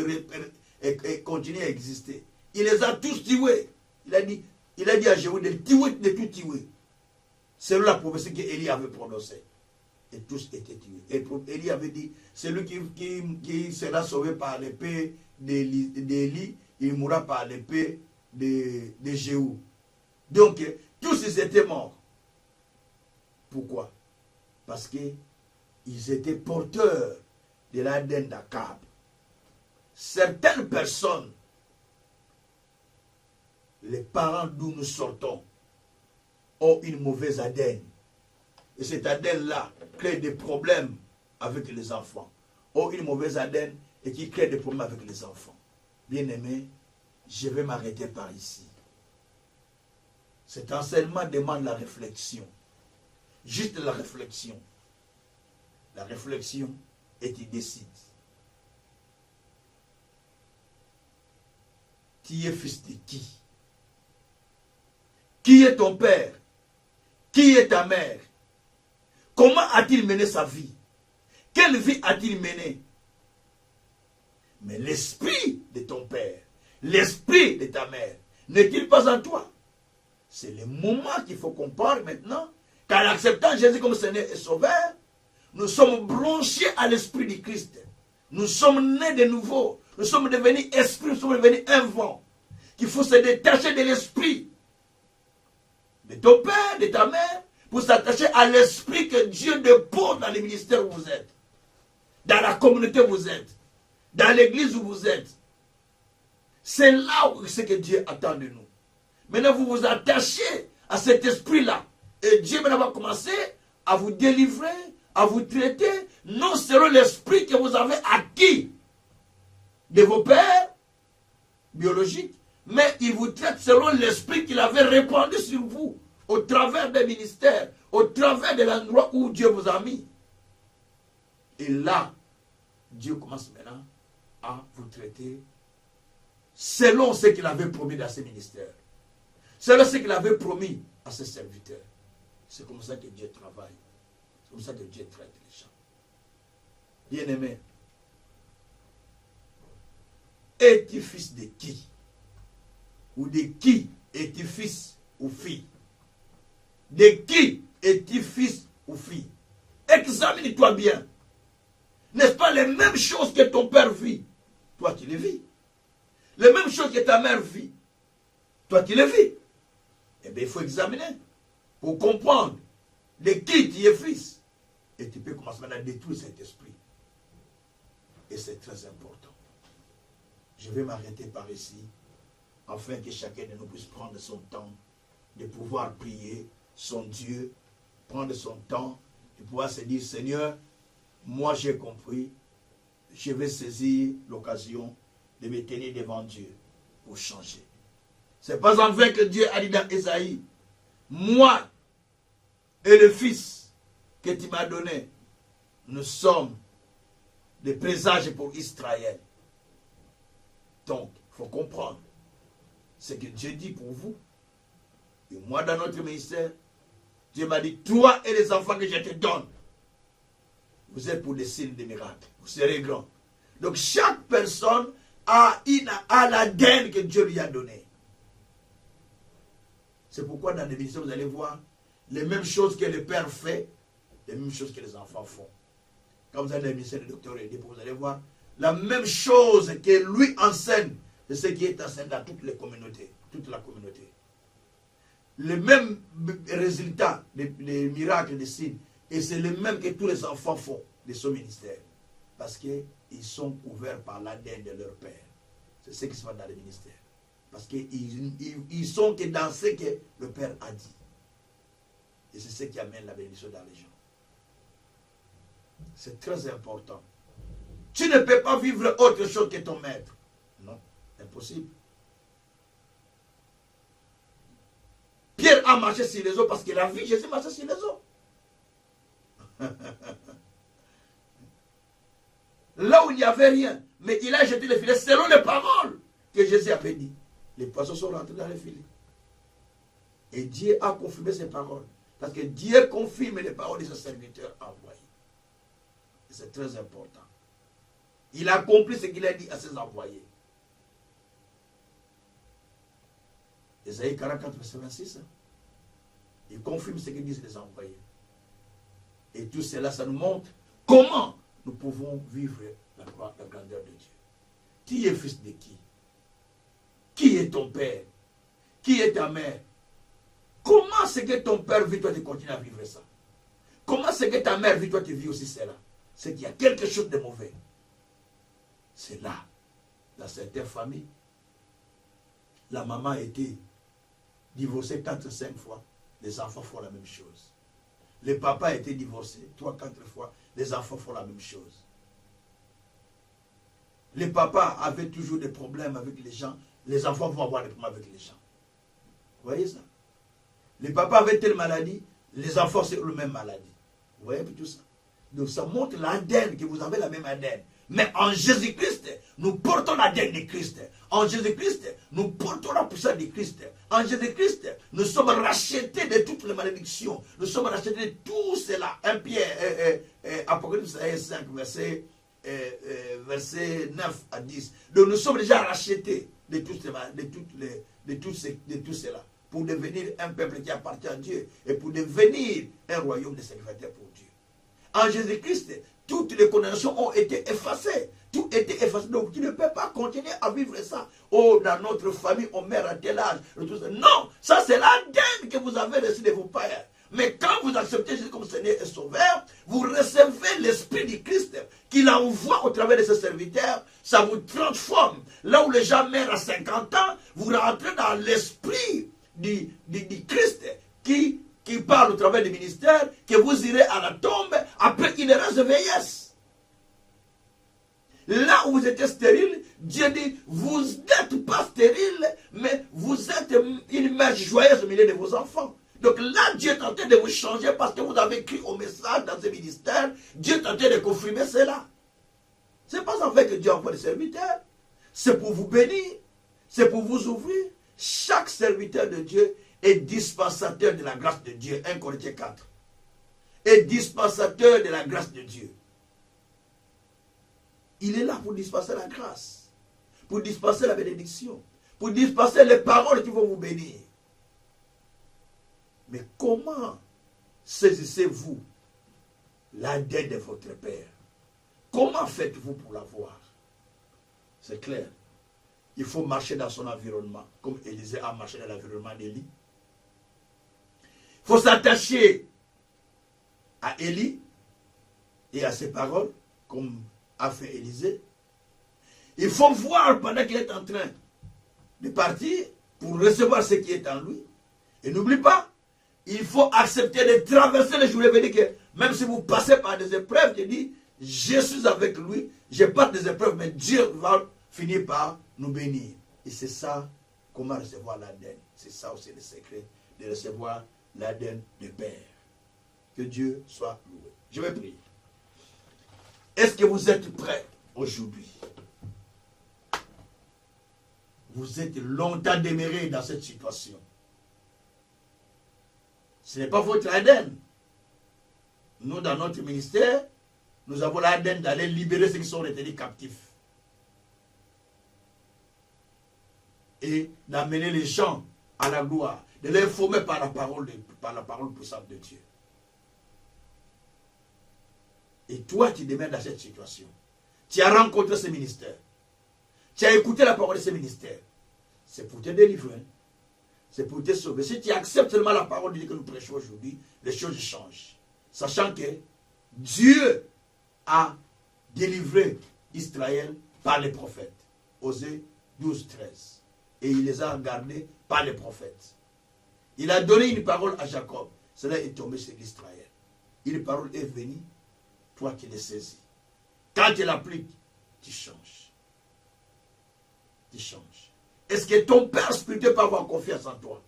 continuent à exister. Il les a tous tués. Il a dit à Jéhu de tout tuer. C'est la prophétie qu'Élie avait prononcée. Et tous étaient tués. Et Élie avait dit, celui qui sera sauvé par l'épée d'Élie, il mourra par l'épée de Jéhu. Donc, tous ils étaient morts. Pourquoi? Parce qu'ils étaient porteurs de l'ADN d'Akab. Certaines personnes, les parents d'où nous sortons, ont une mauvaise ADN. Et cet ADN-là crée des problèmes avec les enfants. Ont une mauvaise ADN et qui crée des problèmes avec les enfants. Bien-aimés, je vais m'arrêter par ici. Cet enseignement demande la réflexion. Juste la réflexion. La réflexion et tu décides. Tu es fils de qui? Qui est ton père? Qui est ta mère? Comment a-t-il mené sa vie? Quelle vie a-t-il mené? Mais l'esprit de ton père, l'esprit de ta mère, n'est-il pas en toi? C'est le moment qu'il faut qu'on parle maintenant. Qu'en acceptant Jésus comme Seigneur et Sauveur, nous sommes branchés à l'esprit du Christ. Nous sommes nés de nouveau. Nous sommes devenus esprits, nous sommes devenus un vent. Qu'il faut se détacher de l'esprit de ton père, de ta mère, pour s'attacher à l'esprit que Dieu dépose dans les ministères où vous êtes, dans la communauté où vous êtes, dans l'église où vous êtes. C'est là où c'est que Dieu attend de nous. Maintenant, vous vous attachez à cet esprit-là. Et Dieu maintenant va commencer à vous délivrer, à vous traiter, non selon l'esprit que vous avez acquis de vos pères biologiques, mais il vous traite selon l'esprit qu'il avait répandu sur vous, au travers des ministères, au travers de l'endroit où Dieu vous a mis. Et là, Dieu commence maintenant à vous traiter selon ce qu'il avait promis dans ses ministères, selon ce qu'il avait promis à ses serviteurs. C'est comme ça que Dieu travaille. C'est comme ça que Dieu traite les gens. Bien-aimé, es-tu fils de qui? Ou de qui es-tu fils ou fille? De qui es-tu fils ou fille? Examine-toi bien. N'est-ce pas les mêmes choses que ton père vit? Toi, tu les vis. Les mêmes choses que ta mère vit. Toi, tu les vis. Eh bien, il faut examiner pour comprendre de qui tu es fils. Et tu peux commencer maintenant à détruire cet esprit. Et c'est très important. Je vais m'arrêter par ici, afin que chacun de nous puisse prendre son temps de pouvoir prier son Dieu, prendre son temps de pouvoir se dire, Seigneur, moi j'ai compris, je vais saisir l'occasion de me tenir devant Dieu pour changer. C'est pas en vain que Dieu a dit dans Ésaïe, moi et le Fils que tu m'as donné, nous sommes des présages pour Israël. Donc, il faut comprendre ce que Dieu dit pour vous. Et moi, dans notre ministère, Dieu m'a dit, toi et les enfants que je te donne, vous êtes pour des signes de miracles. Vous serez grands. Donc, chaque personne a l'ADN que Dieu lui a donné. C'est pourquoi dans les ministères, vous allez voir les mêmes choses que le Père fait, les mêmes choses que les enfants font. Quand vous allez dans le ministère du docteur Edipo, vous allez voir la même chose que lui enseigne, c'est ce qui est enseigné dans toutes les communautés, toute la communauté. Le même résultat, les miracles, les signes, et c'est le même que tous les enfants font de ce ministère. Parce qu'ils sont couverts par l'ADN de leur père. C'est ce qui se passe dans le ministère. Parce qu'ils sont que dans ce que le père a dit. Et c'est ce qui amène la bénédiction dans les gens. C'est très important. Tu ne peux pas vivre autre chose que ton maître. Non, impossible. Pierre a marché sur les eaux parce qu'il a vu Jésus marcher sur les eaux. Là où il n'y avait rien, mais il a jeté les filets selon les paroles que Jésus avait dit. Les poissons sont rentrés dans les filets. Et Dieu a confirmé ses paroles. Parce que Dieu confirme les paroles de ses serviteurs envoyés. Et c'est très important. Il a accompli ce qu'il a dit à ses envoyés. Ésaïe 44, verset 26. Il confirme ce que disent les envoyés. Et tout cela, ça nous montre comment nous pouvons vivre la grandeur de Dieu. Qui est fils de qui? Qui est ton père? Qui est ta mère? Comment c'est que ton père vit, toi tu continues à vivre ça? Comment c'est que ta mère vit, toi tu vis aussi cela? C'est qu'il y a quelque chose de mauvais. C'est là, dans certaines familles, la maman a été divorcée 4-5 fois, les enfants font la même chose. Le papa a été divorcé 3-4 fois, les enfants font la même chose. Le papa avait toujours des problèmes avec les gens, les enfants vont avoir des problèmes avec les gens. Vous voyez ça? Le papa avait telle maladie, les enfants c'est la même maladie. Vous voyez tout ça? Donc ça montre l'ADN, que vous avez la même ADN. Mais en Jésus-Christ, nous portons l'ADN de Christ. En Jésus-Christ, nous portons la puissance de Christ. En Jésus-Christ, nous sommes rachetés de toutes les malédictions. Nous sommes rachetés de tout cela. 1 Pierre, Apocalypse 5, verset 9 à 10. Donc nous sommes déjà rachetés de tout cela. Pour devenir un peuple qui appartient à Dieu. Et pour devenir un royaume de serviteurs pour Dieu. En Jésus-Christ, toutes les condamnations ont été effacées. Tout était effacé. Donc tu ne peux pas continuer à vivre ça. Oh, dans notre famille, on meurt à tel âge. Non, ça c'est l'ADN que vous avez reçu de vos pères. Mais quand vous acceptez Jésus comme Seigneur et Sauveur, vous recevez l'Esprit du Christ qu'il envoie au travers de ses serviteurs. Ça vous transforme. Là où les gens meurent à 50 ans, vous rentrez dans l'Esprit du Christ qui parle au travers du ministère, que vous irez à la tombe après une heureuse vieillesse. Là où vous étiez stérile, Dieu dit, vous n'êtes pas stérile, mais vous êtes une mère joyeuse au milieu de vos enfants. Donc là, Dieu est en train de vous changer parce que vous avez cru au message dans ce ministère. Dieu est en train de confirmer cela. Ce n'est pas en fait que Dieu envoie des serviteurs. C'est pour vous bénir. C'est pour vous ouvrir. Chaque serviteur de Dieu est dispensateur de la grâce de Dieu. 1 Corinthiens 4. Est dispensateur de la grâce de Dieu. Il est là pour dispenser la grâce, pour dispenser la bénédiction, pour dispenser les paroles qui vont vous bénir. Mais comment saisissez-vous l'ADN de votre Père? Comment faites-vous pour l'avoir? C'est clair. Il faut marcher dans son environnement, comme Élisée a marché dans l'environnement d'Élie. Il faut s'attacher à Élie et à ses paroles, comme a fait Élisée. Il faut voir pendant qu'il est en train de partir pour recevoir ce qui est en lui. Et n'oublie pas, il faut accepter de traverser les jours et venir que même si vous passez par des épreuves, tu dis, je suis avec lui, je passe des épreuves, mais Dieu va finir par nous bénir. Et c'est ça, comment recevoir l'ADN. C'est ça aussi le secret de recevoir l'ADN de Père. Que Dieu soit loué. Je vais prier. Est-ce que vous êtes prêts aujourd'hui? Vous êtes longtemps demeuré dans cette situation. Ce n'est pas votre ADN. Nous, dans notre ministère, nous avons l'ADN d'aller libérer ceux qui sont retenus captifs. Et d'amener les gens à la gloire. De les former par la parole puissante de Dieu. Et toi, tu demeures dans cette situation. Tu as rencontré ce ministère. Tu as écouté la parole de ce ministère. C'est pour te délivrer. C'est pour te sauver. Si tu acceptes seulement la parole de Dieu que nous prêchons aujourd'hui, les choses changent. Sachant que Dieu a délivré Israël par les prophètes. Osée 12, 13. Et il les a gardés par les prophètes. Il a donné une parole à Jacob. Cela est tombé sur Israël. Une parole est venue. Toi qui les saisis. Quand tu l'appliques, tu changes. Tu changes. Est-ce que ton Père spirituel peut avoir confiance en toi?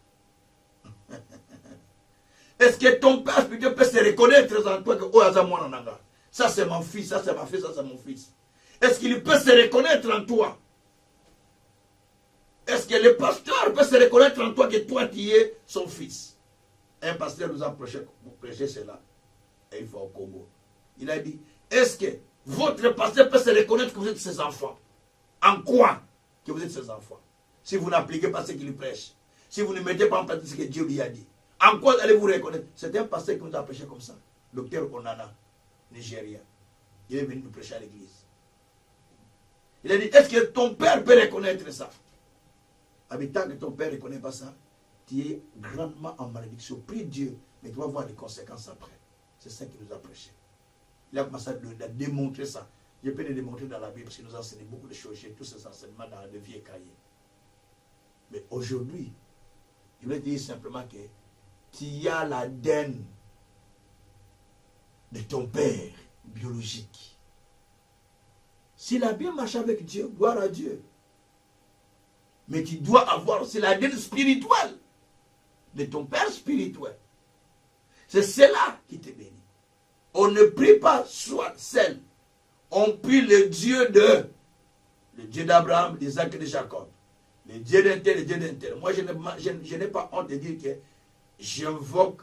Est-ce que ton Père spirituel peut se reconnaître en toi que oh, ça c'est mon fils, ça c'est ma fille, ça c'est mon fils? Est-ce qu'il peut se reconnaître en toi? Est-ce que le pasteur peut se reconnaître en toi que toi tu es son fils? Un pasteur nous a prêché cela. Et il faut au Congo. Il a dit, est-ce que votre pasteur peut se reconnaître que vous êtes ses enfants? En quoi que vous êtes ses enfants? Si vous n'appliquez pas ce qu'il prêche, si vous ne mettez pas en pratique ce que Dieu lui a dit, en quoi allez-vous reconnaître? C'est un pasteur qui nous a prêché comme ça, docteur Onana, Nigérien. Il est venu nous prêcher à l'église. Il a dit, est-ce que ton père peut reconnaître ça? Tant que ton père ne reconnaît pas ça, tu es grandement en malédiction. Prie Dieu, mais tu vas voir les conséquences après. C'est ça qu'il nous a prêché. Il a commencé à démontrer ça. Je peux le démontrer dans la Bible parce qu'il nous a enseigné beaucoup de choses. J'ai tous ces enseignements dans le vieux cahier. Mais aujourd'hui, je vais te dire simplement que tu as l'ADN de ton père biologique. S'il a bien marché avec Dieu, gloire à Dieu. Mais tu dois avoir aussi l'ADN spirituel de ton père spirituel. C'est cela qui te bénit. On ne prie pas soit seul ont pris le Dieu d'Abraham, d'Isaac et de Jacob. Le Dieu d'un tel, le Dieu d'un tel. Moi, je n'ai pas honte de dire que j'invoque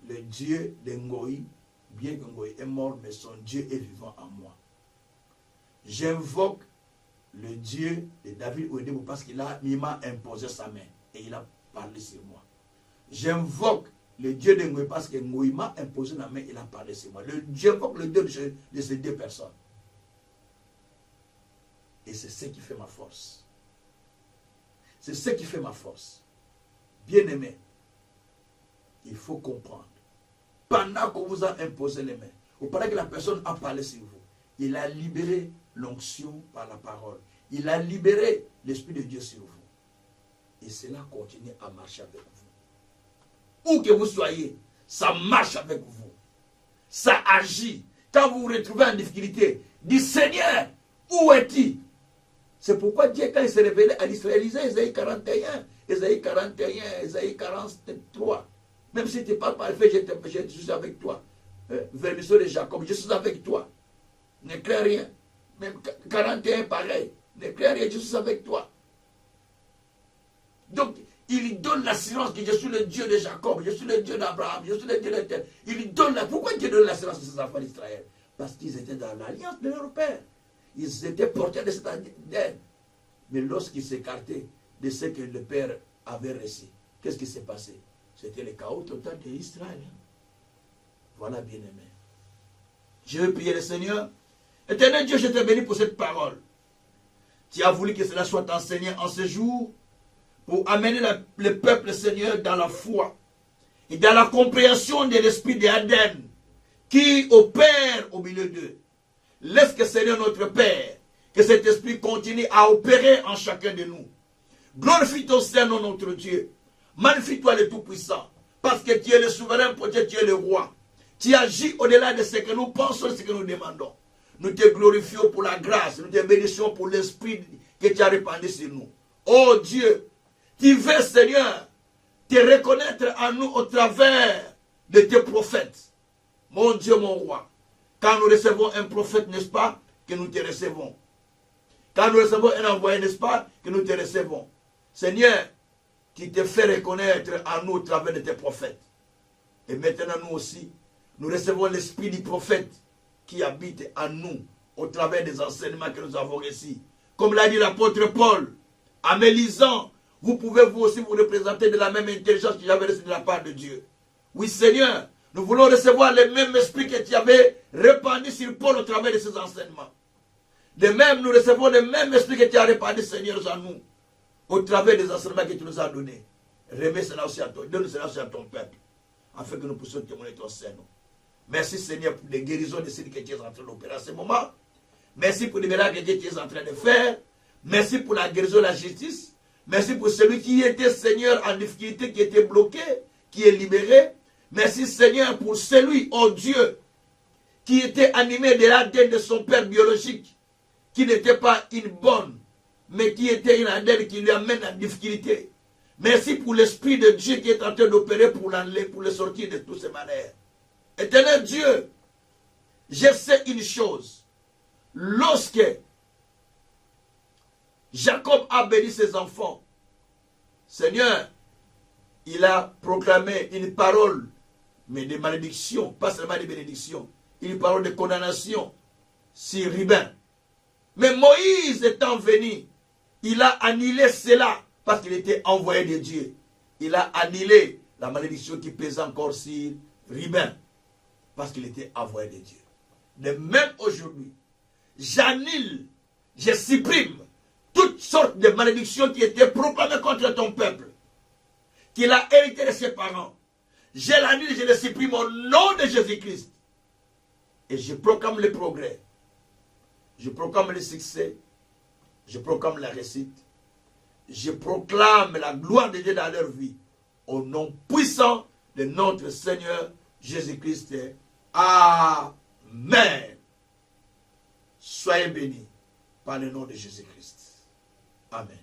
le Dieu de Ngoï, bien que Ngoï est mort, mais son Dieu est vivant en moi. J'invoque le Dieu de David Oedebo parce qu'il m'a imposé sa main et il a parlé sur moi. J'invoque le Dieu de Ngoï parce que Ngoï m'a imposé la main et il a parlé sur moi. J'invoque le Dieu de ces deux personnes. Et c'est ce qui fait ma force. C'est ce qui fait ma force. Bien-aimé, il faut comprendre. Pendant qu'on vous a imposé les mains, ou pendant que la personne a parlé sur vous, il a libéré l'onction par la parole. Il a libéré l'Esprit de Dieu sur vous. Et cela continue à marcher avec vous. Où que vous soyez, ça marche avec vous. Ça agit. Quand vous vous retrouvez en difficulté, dites Seigneur, où es-tu? C'est pourquoi Dieu, quand il s'est révélé à l'Israël, Isaïe 41, Isaïe 41, Isaïe 43. Même si tu n'es pas parfait, je suis avec toi. Vermission de Jacob, je suis avec toi. Ne crains rien. Même 41, pareil. Ne crains rien, je suis avec toi. Donc, il donne l'assurance que je suis le Dieu de Jacob, je suis le Dieu d'Abraham, je suis le Dieu d'Éternel. Il donne Pourquoi Dieu donne l'assurance à ses enfants d'Israël? Parce qu'ils étaient dans l'alliance de leur père. Ils étaient portés de cette ADN. Mais lorsqu'ils s'écartaient de ce que le père avait reçu, qu'est-ce qui s'est passé? C'était le chaos total d'Israël. Voilà, bien-aimé. Je vais prier le Seigneur. Éternel Dieu, je te bénis pour cette parole. Tu as voulu que cela soit enseigné en ce jour pour amener le peuple, Seigneur, dans la foi et dans la compréhension de l'esprit d'Aden qui opère au milieu d'eux. Laisse que, Seigneur, notre Père, que cet esprit continue à opérer en chacun de nous. Glorifie ton Seigneur, notre Dieu. Magnifie-toi le Tout-Puissant, parce que tu es le souverain, pour Dieu, tu es le roi. Tu agis au-delà de ce que nous pensons et ce que nous demandons. Nous te glorifions pour la grâce, nous te bénissons pour l'esprit que tu as répandu sur nous. Oh Dieu, tu veux, Seigneur, te reconnaître en nous au travers de tes prophètes. Mon Dieu, mon roi, quand nous recevons un prophète, n'est-ce pas, que nous te recevons. Quand nous recevons un envoyé, n'est-ce pas, que nous te recevons. Seigneur, tu te fais reconnaître en nous au travers de tes prophètes. Et maintenant, nous aussi, nous recevons l'esprit du prophète qui habite en nous au travers des enseignements que nous avons reçus. Comme l'a dit l'apôtre Paul, en me lisant, vous pouvez vous aussi vous représenter de la même intelligence que j'avais reçue de la part de Dieu. Oui, Seigneur, nous voulons recevoir le même esprit que tu avais répandu sur Paul au travers de ses enseignements. De même, nous recevons le même esprit que tu as répandu, Seigneur, en nous, au travers des enseignements que tu nous as donnés. Remets cela aussi à toi, donne cela aussi à ton peuple, afin que nous puissions témoigner ton Seigneur. Merci, Seigneur, pour les guérisons de celles que tu es en train d'opérer à ce moment. Merci pour les miracles que tu es en train de faire. Merci pour la guérison de la justice. Merci pour celui qui était, Seigneur, en difficulté, qui était bloqué, qui est libéré. Merci, Seigneur, pour celui, oh Dieu, qui était animé de l'ADN de son père biologique, qui n'était pas une bonne, mais qui était une ADN qui lui amène en difficulté. Merci pour l'Esprit de Dieu qui est en train d'opérer pour le sortir de toutes ces manières. Éternel Dieu, je sais une chose. Lorsque Jacob a béni ses enfants, Seigneur, il a proclamé une parole, mais de malédiction, pas seulement de bénédiction, une parole de condamnation sur Ruben. Mais Moïse étant venu, il a annulé cela parce qu'il était envoyé de Dieu. Il a annulé la malédiction qui pesait encore sur Ruben parce qu'il était envoyé de Dieu. De même aujourd'hui, j'annule, je supprime toutes sortes de malédictions qui étaient proclamées contre ton peuple, qu'il a hérité de ses parents. Je l'annule, je le supprime au nom de Jésus-Christ. Et je proclame le progrès. Je proclame le succès. Je proclame la réussite. Je proclame la gloire de Dieu dans leur vie. Au nom puissant de notre Seigneur Jésus-Christ. Amen. Soyez bénis par le nom de Jésus-Christ. Amen.